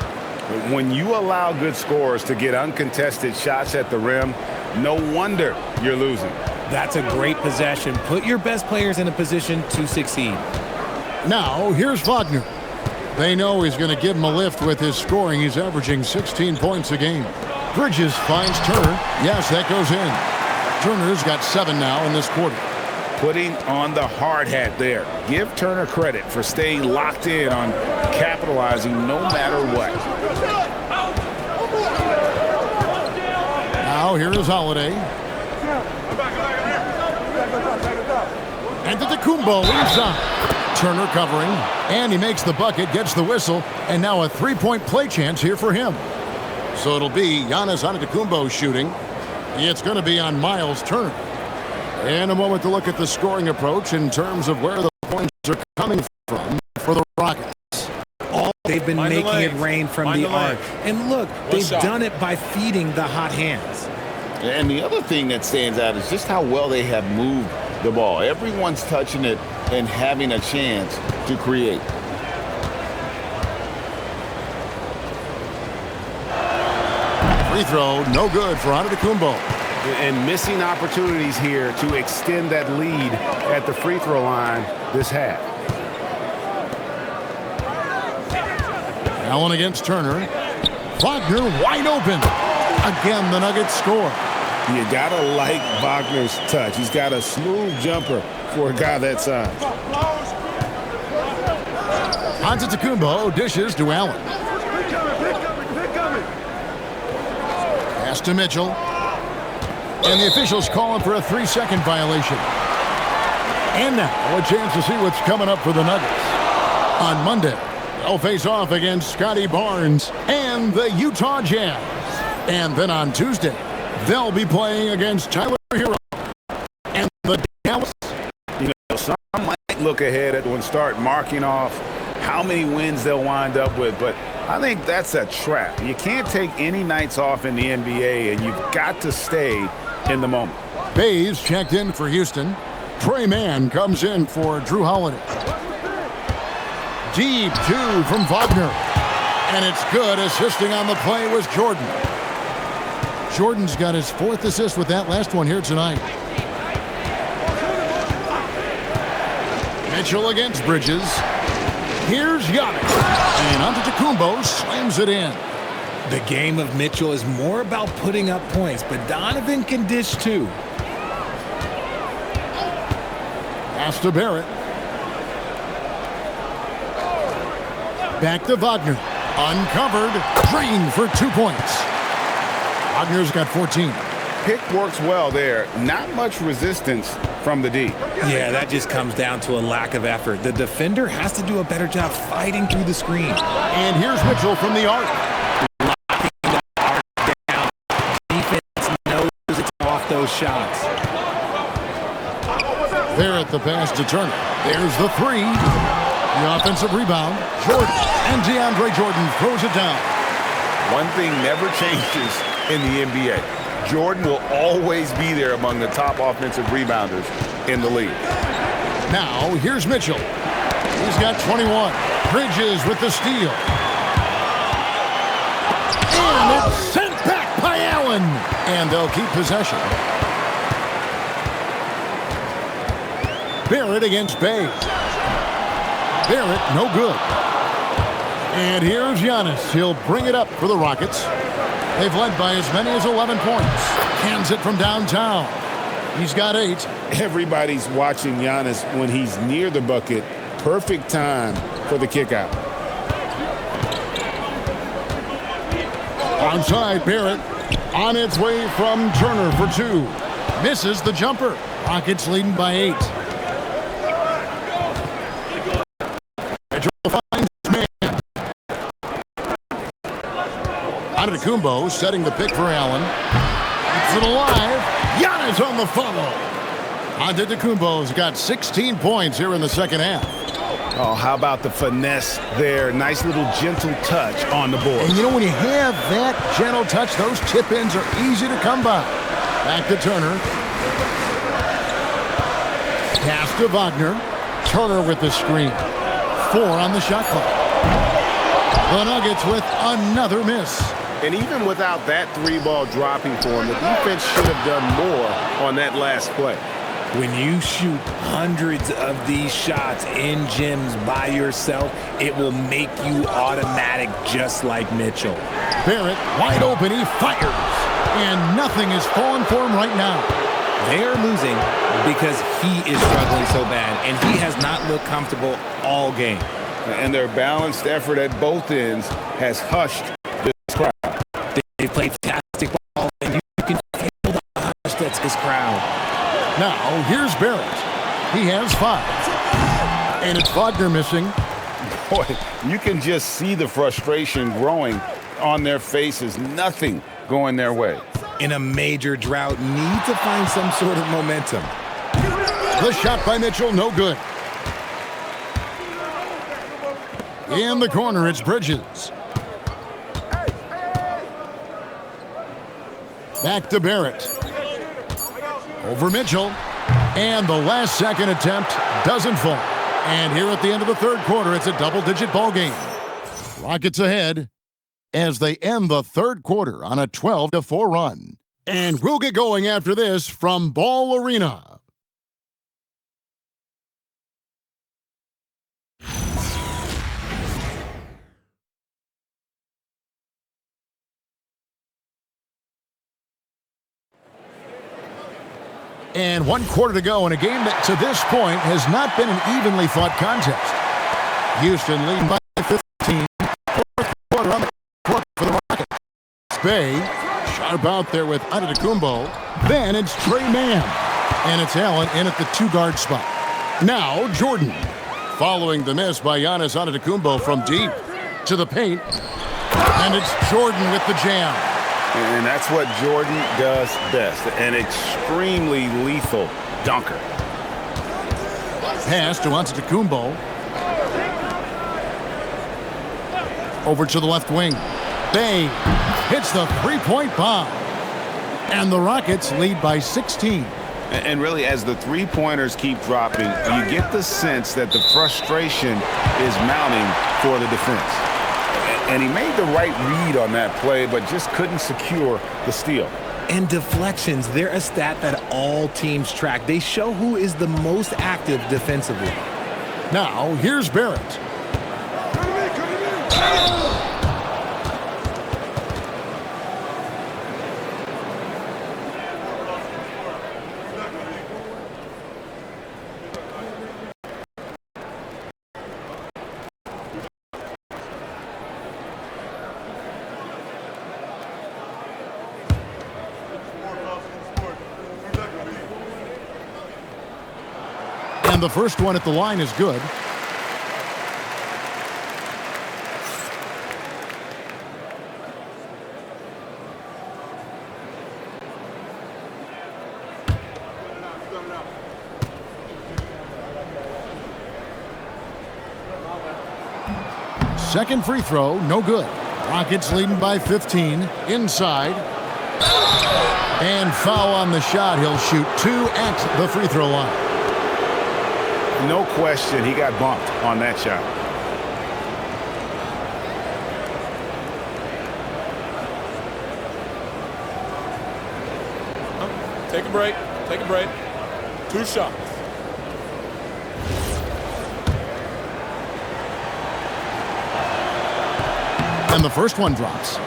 When you allow good scorers to get uncontested shots at the rim, no wonder you're losing. That's a great possession. Put your best players in a position to succeed. Now, here's Wagner. They know he's going to give him a lift with his scoring. He's averaging 16 points a game. Bridges finds Turner. Yes, that goes in. Turner's got 7 now in this quarter. Putting on the hard hat there. Give Turner credit for staying locked in on capitalizing no matter what. Now, here is Holiday. Antetokounmpo inside. Turner covering, and he makes the bucket, gets the whistle, and now a three-point play chance here for him. So it'll be Giannis Antetokounmpo shooting. It's going to be on Miles Turner. And a moment to look at the scoring approach in terms of where the points are coming from for the Rockets. They've been making it rain from the arc. And look, they've done it by feeding the hot hands. And the other thing that stands out is just how well they have moved the ball. Everyone's touching it and having a chance to create. Free throw, no good for Antetokounmpo. And missing opportunities here to extend that lead at the free throw line this half. Allen against Turner. Wagner wide open. Again, the Nuggets score. You gotta like Wagner's touch. He's got a smooth jumper for a guy that size. Antetokounmpo dishes to Allen. Pass to Mitchell. And the officials calling for a 3-second violation. And now a chance to see what's coming up for the Nuggets. On Monday, they'll face off against Scotty Barnes and the Utah Jazz. And then on Tuesday, they'll be playing against Tyler Hero and the Dallas. You know, some might look ahead and start marking off how many wins they'll wind up with, but I think that's a trap. You can't take any nights off in the NBA, and you've got to stay in the moment. Bays checked in for Houston. Trey Mann comes in for Drew Holiday. Deep 2 from Wagner. And it's good. Assisting on the play was Jordan. Jordan's got his 4th assist with that last one here tonight. Mitchell against Bridges. Here's Giannis. And Antetokounmpo slams it in. The game of Mitchell is more about putting up points, but Donovan can dish too. Pass to Barrett. Back to Wagner. Uncovered. Drained for 2 points. Wagner's got 14. Pick works well there. Not much resistance from the D. Yeah, that just comes down to a lack of effort. The defender has to do a better job fighting through the screen. And here's Mitchell from the arc. Locking the arc down. Defense knows it's off those shots. Barrett the pass to Turner. There's the 3. The offensive rebound. Jordan. And DeAndre Jordan throws it down. One thing never changes in the NBA. Jordan will always be there among the top offensive rebounders in the league. Now, here's Mitchell. He's got 21. Bridges with the steal. And it's sent back by Allen. And they'll keep possession. Barrett against Bay. Barrett, no good. And here's Giannis. He'll bring it up for the Rockets. They've led by as many as 11 points. Cans it from downtown. He's got 8. Everybody's watching Giannis when he's near the bucket. Perfect time for the kick out. Onside, Barrett. On its way from Turner for 2. Misses the jumper. Rockets leading by 8. Mitchell finds man. Antetokounmpo setting the pick for Allen. Keeps it alive. Giannis on the follow. Antetokounmpo's got 16 points here in the second half. Oh, how about the finesse there? Nice little gentle touch on the board. And you know, when you have that gentle touch, those tip-ins are easy to come by. Back to Turner. Pass to Wagner. Turner with the screen. 4 on the shot clock. The Nuggets with another miss. And even without that 3-ball dropping for him, the defense should have done more on that last play. When you shoot hundreds of these shots in gyms by yourself, it will make you automatic just like Mitchell. Barrett wide open, he fires. And nothing is falling for him right now. They're losing because he is struggling so bad, and he has not looked comfortable all game. And their balanced effort at both ends has hushed this crowd. They've played fantastic ball, and you can feel the hush that's this crowd. Now, here's Barrett. He has 5. And it's Wagner missing. Boy, you can just see the frustration growing on their faces. Nothing going their way. In a major drought, need to find some sort of momentum. The shot by Mitchell, no good. In the corner, it's Bridges. Back to Barrett. Over Mitchell. And the last second attempt doesn't fall. And here at the end of the third quarter, it's a double-digit ball game. Rockets ahead as they end the third quarter on a 12-4 run. And we'll get going after this from Ball Arena. And 1 quarter to go in a game that to this point has not been an evenly fought contest. Houston leading by 15. Fourth quarter on the court for the Rockets. Bay sharp out there with Antetokounmpo. Then it's Trey Mann. And it's Allen in at the 2-guard spot. Now Jordan. Following the miss by Giannis Antetokounmpo from deep to the paint. And it's Jordan with the jam. And that's what Jordan does best, an extremely lethal dunker. Pass to Antetokounmpo. Over to the left wing. Bay hits the 3-point bomb. And the Rockets lead by 16. And really, as the 3-pointers keep dropping, you get the sense that the frustration is mounting for the defense. And he made the right read on that play, but just couldn't secure the steal. And deflections, they're a stat that all teams track. They show who is the most active defensively. Now, here's Barrett. And the first one at the line is good. Second free throw, no good. Rockets leading by 15. Inside. And foul on the shot. He'll shoot 2 at the free throw line. No question, he got bumped on that shot. Take a break. Take a break. 2 shots. And the first one drops.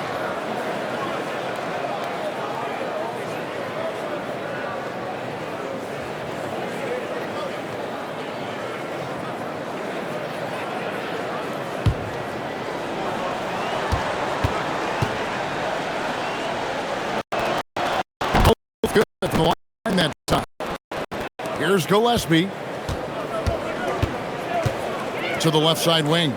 Good at the line that time. Here's Gillespie to the left side wing.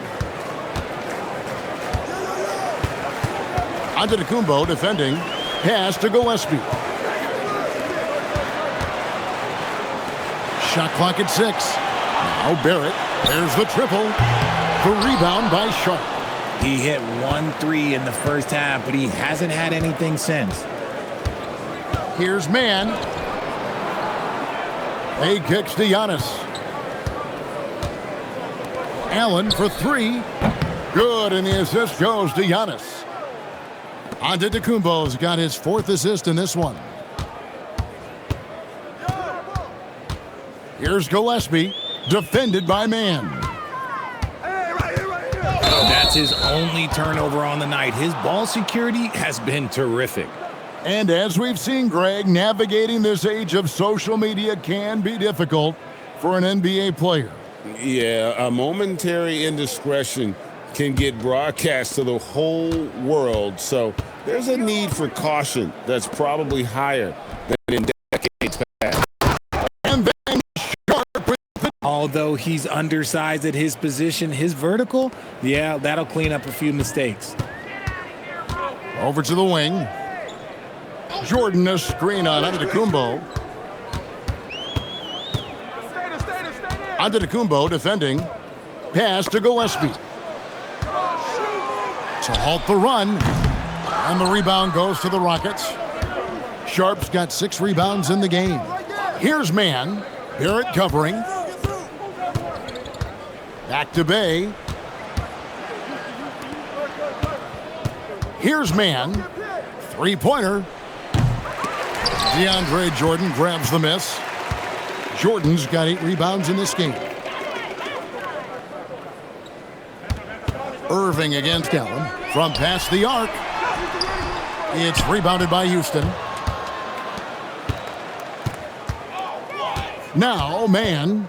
Antetokounmpo defending. Pass to Gillespie. Shot clock at 6. Now Barrett There's the triple. The rebound by Sharp. He hit 1-3 in the first half, but he hasn't had anything since. Here's Mann. He kicks to Giannis. Allen for three. Good, and the assist goes to Giannis. Antetokounmpo's got his fourth assist in this one. Here's Gillespie, defended by Mann. That's his only turnover on the night. His ball security has been terrific. And as we've seen, Greg, navigating this age of social media can be difficult for an NBA player. Yeah, a momentary indiscretion can get broadcast to the whole world. So there's a need for caution that's probably higher than in decades past. And then Sharp with the... Although he's undersized at his position, his vertical, yeah, that'll clean up a few mistakes. Over to the wing. Jordan, a screen on Antetokounmpo. Antetokounmpo defending. Pass to Gillespie. To halt the run. And the rebound goes to the Rockets. Sharp's got 6 rebounds in the game. Here's Mann. Barrett covering. Back to Bay. Here's Mann. Three-pointer. DeAndre Jordan grabs the miss. Jordan's got 8 rebounds in this game. Irving against Allen. From past the arc. It's rebounded by Houston. Now, Mann.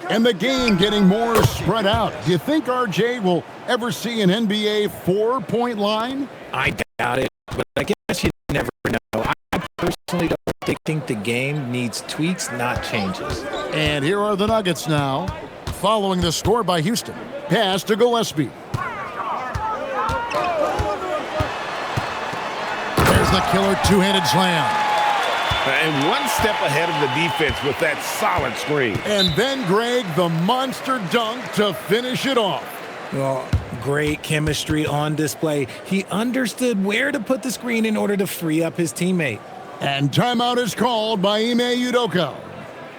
And the game getting more spread out. Do you think RJ will ever see an NBA 4-point line? I doubt it, but I guess you never know. I personally don't think the game needs tweaks, not changes. And here are the Nuggets now, following the score by Houston. Pass to Gillespie. There's the killer two-handed slam. And one step ahead of the defense with that solid screen. And then, Greg, the monster dunk to finish it off. Well, great chemistry on display. He understood where to put the screen in order to free up his teammate. And timeout is called by Ime Udoka.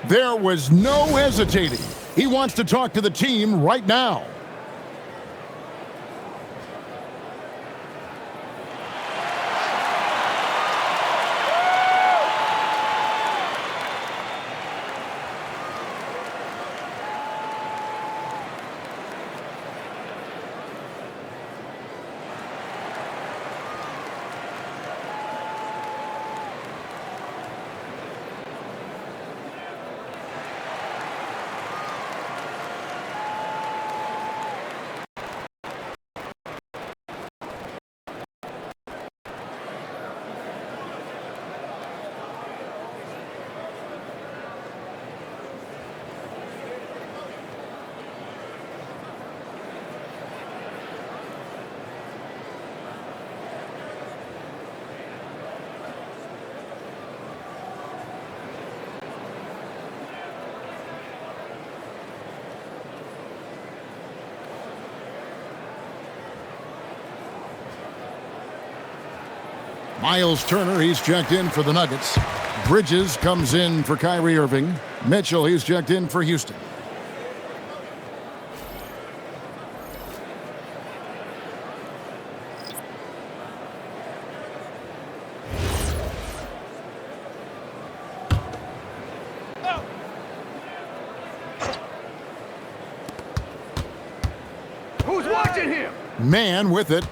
There was no hesitating. He wants to talk to the team right now. Miles Turner, he's checked in for the Nuggets. Bridges comes in for Kyrie Irving. Mitchell, he's checked in for Houston. Who's watching him? Mann with it.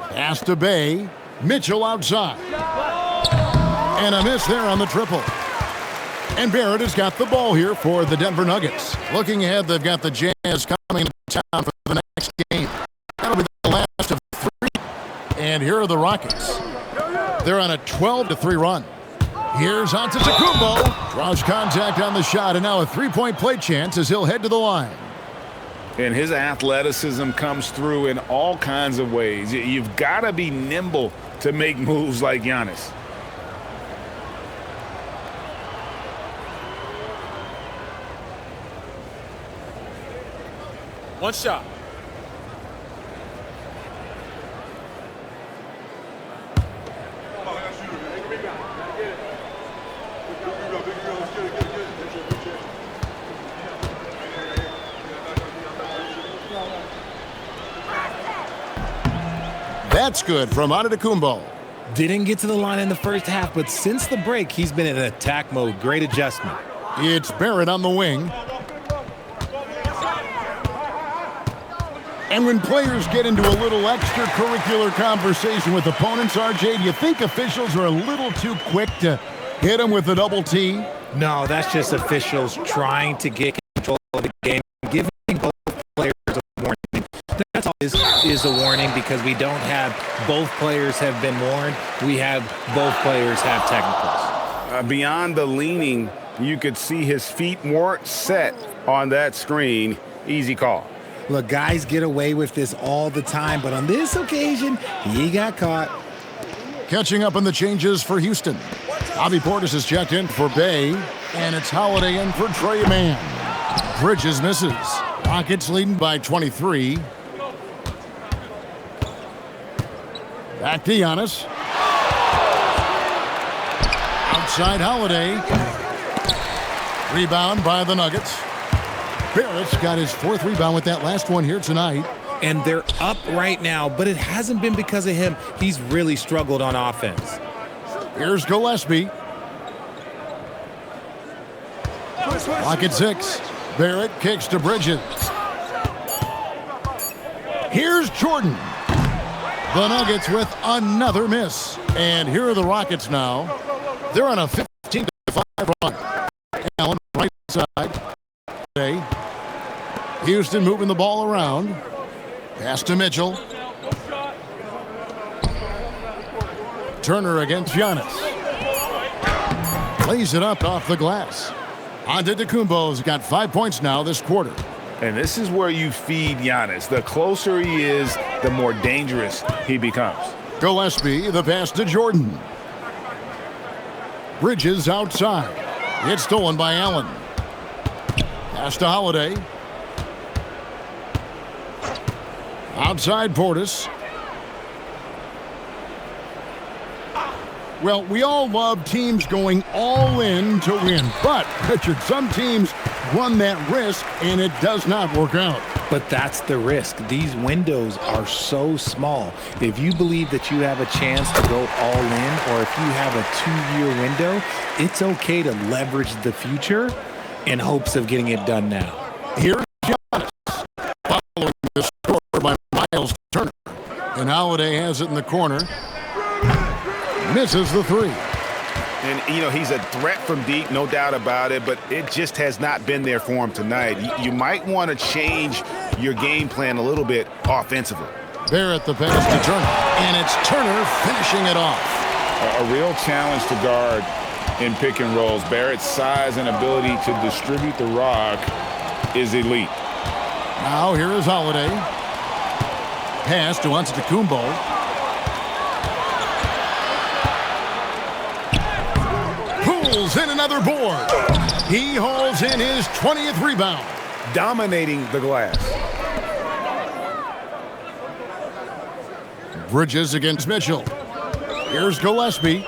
Pass to Bay. Mitchell outside. And a miss there on the triple. And Barrett has got the ball here for the Denver Nuggets. Looking ahead, they've got the Jazz coming to town for the next game. That'll be the last of 3. And here are the Rockets. They're on a 12-3 run. Here's Antetokounmpo. Draws contact on the shot, and now a 3-point play chance as he'll head to the line. And his athleticism comes through in all kinds of ways. You've got to be nimble to make moves like Giannis. One shot. That's good from Antetokounmpo. Didn't get to the line in the first half, but since the break, he's been in attack mode. Great adjustment. It's Barrett on the wing. And when players get into a little extracurricular conversation with opponents, RJ, do you think officials are a little too quick to hit them with a double T? No, that's just officials trying to get control of the game, giving both players a warning. That's all is a warning because we don't have both players have been warned. We have both players have technicals. Beyond the leaning, you could see his feet weren't set on that screen. Easy call. Look, guys get away with this all the time, but on this occasion, he got caught. Catching up on the changes for Houston. Bobby Portis is checked in for Bay, and it's Holiday in for Trey Mann. Bridges misses. Rockets leading by 23. Back to Giannis. Outside Holiday. Rebound by the Nuggets. Barrett's got his fourth rebound with that last one here tonight. And they're up right now, but it hasn't been because of him. He's really struggled on offense. Here's Gillespie. Clock at 6. Barrett kicks to Bridges. Here's Jordan. The Nuggets with another miss. And here are the Rockets now. They're on a 15-5 run. Allen right side. Houston moving the ball around. Pass to Mitchell. Turner against Giannis. Lays it up off the glass. Antetokounmpo's got 5 points now this quarter. And this is where you feed Giannis. The closer he is, the more dangerous he becomes. Gillespie, the pass to Jordan. Bridges outside. It's stolen by Allen. Pass to Holiday. Outside Portis. Well, we all love teams going all in to win. But, Richard, some teams run that risk, and it does not work out. But that's the risk. These windows are so small. If you believe that you have a chance to go all in, or if you have a 2-year window, it's okay to leverage the future in hopes of getting it done now. Here's Giannis, following the score by Miles Turner. And Holiday has it in the corner. Misses the three. And, you know, he's a threat from deep, no doubt about it, but it just has not been there for him tonight. You might want to change your game plan a little bit offensively. Barrett the pass to Turner, and it's Turner finishing it off. A real challenge to guard in pick and rolls. Barrett's size and ability to distribute the rock is elite. Now here is Holiday. Pass to Antetokounmpo. Pulls in another board. He hauls in his 20th rebound. Dominating the glass. Bridges against Mitchell. Here's Gillespie.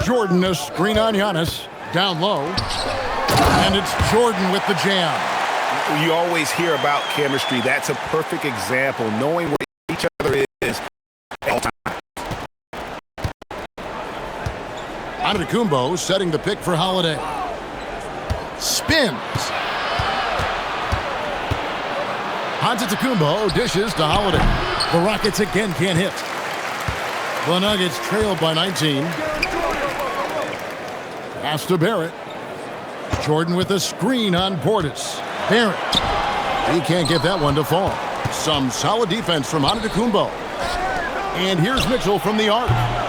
Jordan a screen on Giannis. Down low. And it's Jordan with the jam. You always hear about chemistry. That's a perfect example, knowing where each other is at all times. Antetokounmpo setting the pick for Holiday. Spins. Antetokounmpo dishes to Holiday. The Rockets again can't hit. The Nuggets trailed by 19. Pass to Barrett. Jordan with a screen on Portis. Barrett. He can't get that one to fall. Some solid defense from Antetokounmpo. And here's Mitchell from the arc.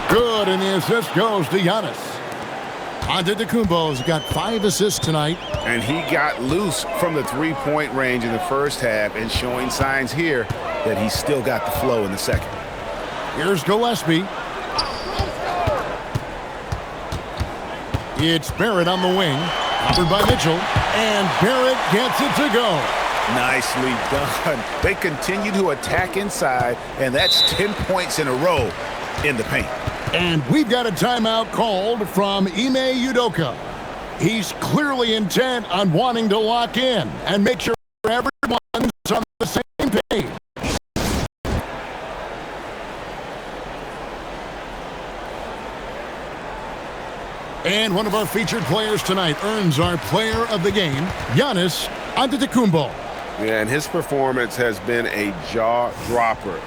Good, and the assist goes to Giannis. Antetokounmpo's got 5 assists tonight. And he got loose from the three-point range in the first half and showing signs here that he's still got the flow in the second. Here's Gillespie. It's Barrett on the wing. Covered by Mitchell. And Barrett gets it to go. Nicely done. They continue to attack inside, and that's 10 points in a row in the paint. And we've got a timeout called from Ime Udoka. He's clearly intent on wanting to lock in and make sure everyone's on the same page. And one of our featured players tonight earns our player of the game, Giannis Antetokounmpo. Yeah, and his performance has been a jaw-dropper.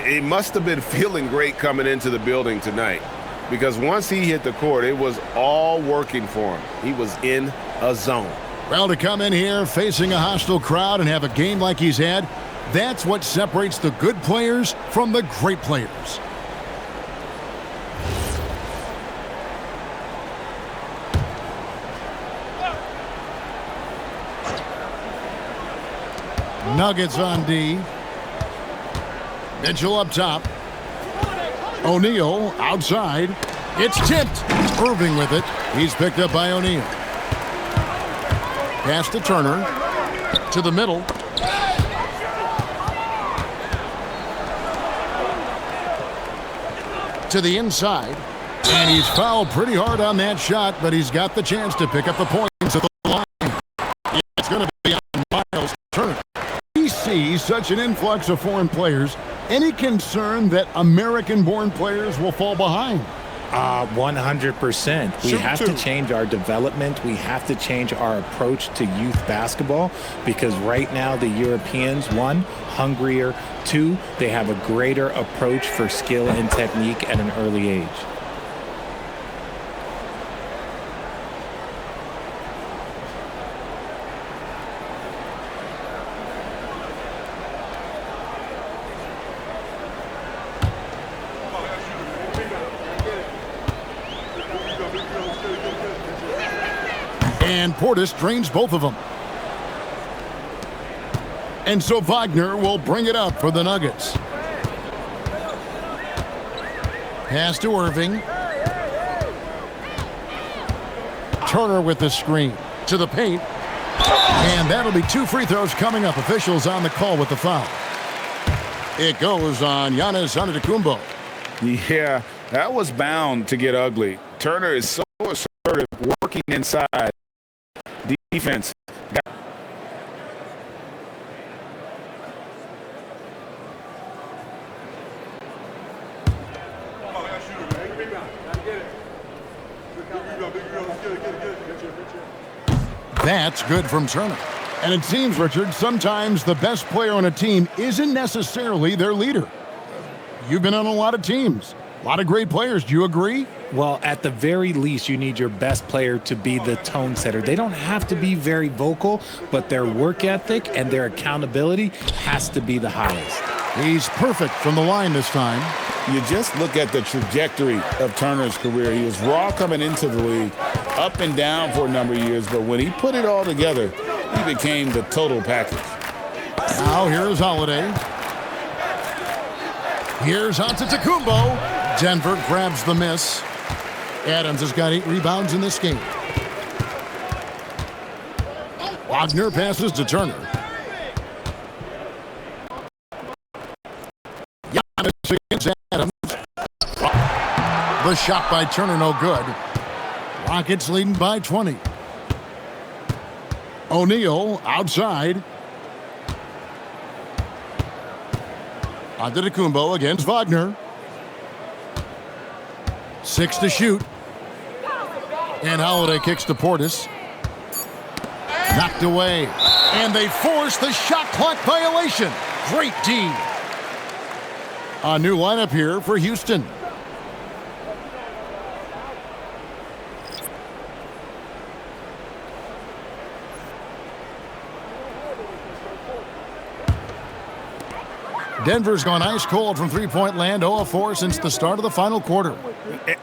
He must have been feeling great coming into the building tonight, because once he hit the court, it was all working for him. He was in a zone. Well, to come in here facing a hostile crowd and have a game like he's had, that's what separates the good players from the great players. Nuggets on D. Mitchell up top. O'Neal outside. It's tipped. Irving with it. He's picked up by O'Neal. Pass to Turner. To the middle. To the inside. And he's fouled pretty hard on that shot, but he's got the chance to pick up the points at the line. It's going to be on Miles Turner. We see such an influx of foreign players. Any concern that American-born players will fall behind? 100%. We have to change our development. We have to change our approach to youth basketball, because right now the Europeans, one, hungrier, two, they have a greater approach for skill and technique at an early age. And Portis drains both of them. And so Wagner will bring it up for the Nuggets. Pass to Irving. Turner with the screen. To the paint. And that'll be 2 free throws coming up. Officials on the call with the foul. It goes on Giannis Antetokounmpo. Yeah, that was bound to get ugly. Turner is so assertive, working inside. Defense. That's good from Turner. And it seems, Richard, sometimes the best player on a team isn't necessarily their leader. You've been on a lot of teams. A lot of great players. Do you agree? Well, at the very least, you need your best player to be the tone setter. They don't have to be very vocal, but their work ethic and their accountability has to be the highest. He's perfect from the line this time. You just look at the trajectory of Turner's career. He was raw coming into the league, up and down for a number of years, but when he put it all together, he became the total package. Now here's Holiday. Here's Antetokounmpo. Denver grabs the miss. Adams has got 8 rebounds in this game. Wagner passes to Turner. Giannis against Adams. The shot by Turner, no good. Rockets leading by 20. O'Neal outside. Antetokounmpo against Wagner. 6 to shoot. And Holiday kicks to Portis. Knocked away. And they force the shot clock violation. Great D. A new lineup here for Houston. Denver's gone ice cold from three-point land, 0 of 4 since the start of the final quarter.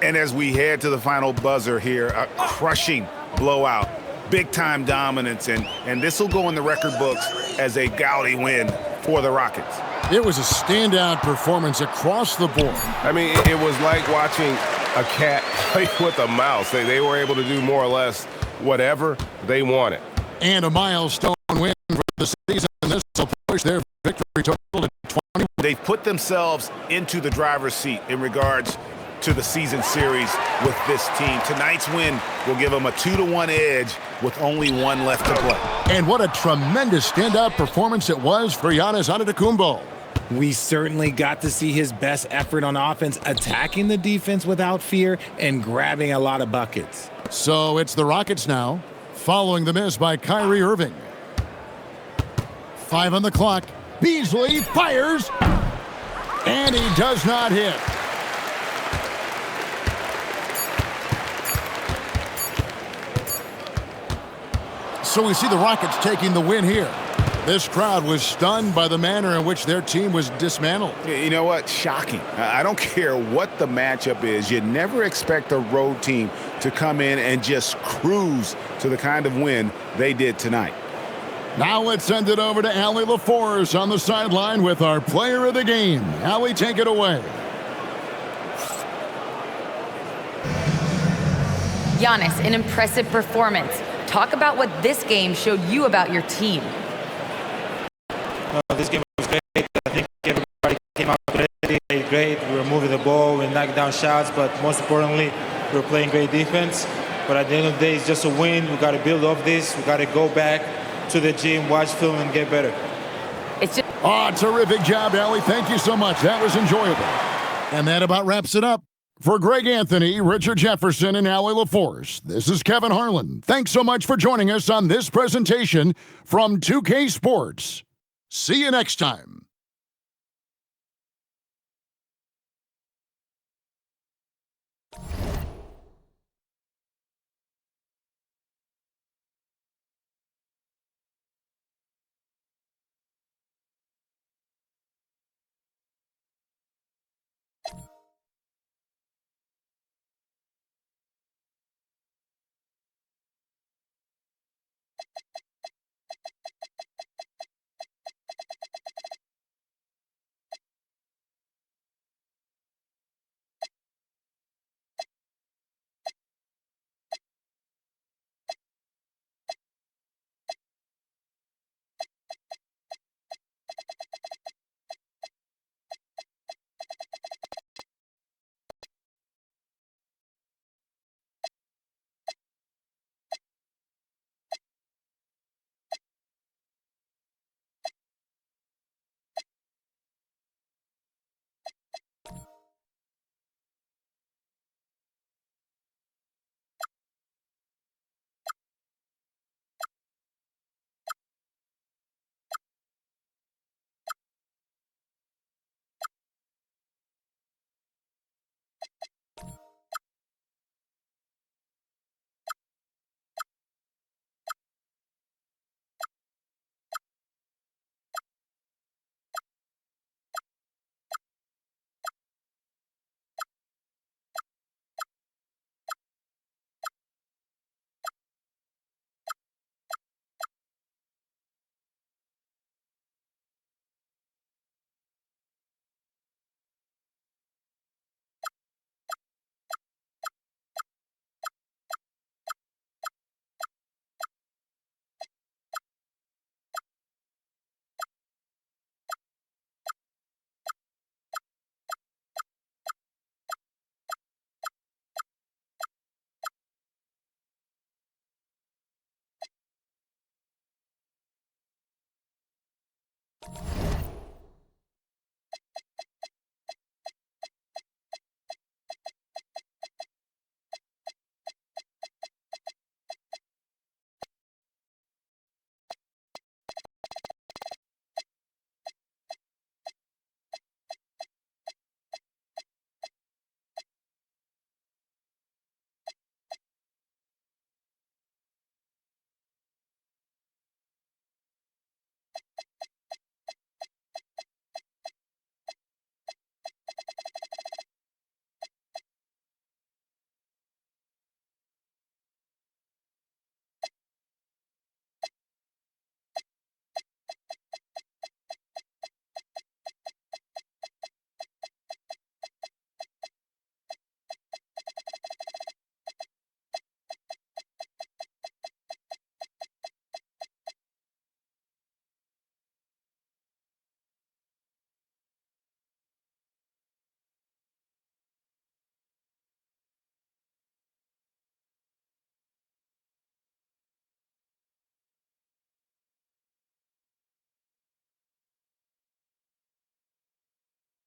And as we head to the final buzzer here, a crushing blowout, big-time dominance, and this will go in the record books as a gaudy win for the Rockets. It was a standout performance across the board. I mean, it was like watching a cat play with a mouse. They were able to do more or less whatever they wanted. And a milestone win for the season. This will push their victory total to 20. They've put themselves into the driver's seat in regards to the season series with this team. Tonight's win will give them a 2-1 edge with only one left to play. And what a tremendous standout performance it was for Giannis Antetokounmpo. We certainly got to see his best effort on offense, attacking the defense without fear and grabbing a lot of buckets. So it's the Rockets now, following the miss by Kyrie Irving. 5 on the clock. Beasley fires, and he does not hit. So we see the Rockets taking the win here. This crowd was stunned by the manner in which their team was dismantled. You know what? Shocking. I don't care what the matchup is. You never expect a road team to come in and just cruise to the kind of win they did tonight. Now let's send it over to Allie LaForce on the sideline with our player of the game. Allie, take it away. Giannis, an impressive performance. Talk about what this game showed you about your team. This game was great. I think everybody came out ready, played great. We were moving the ball, we knocked down shots, but most importantly, we were playing great defense. But at the end of the day, it's just a win. We got to build off this. We got to go back to the gym, watch film, and get better. It's just Terrific job, Allie. Thank you so much. That was enjoyable. And that about wraps it up. For Greg Anthony, Richard Jefferson, and Allie LaForce, this is Kevin Harlan. Thanks so much for joining us on this presentation from 2K Sports. See you next time.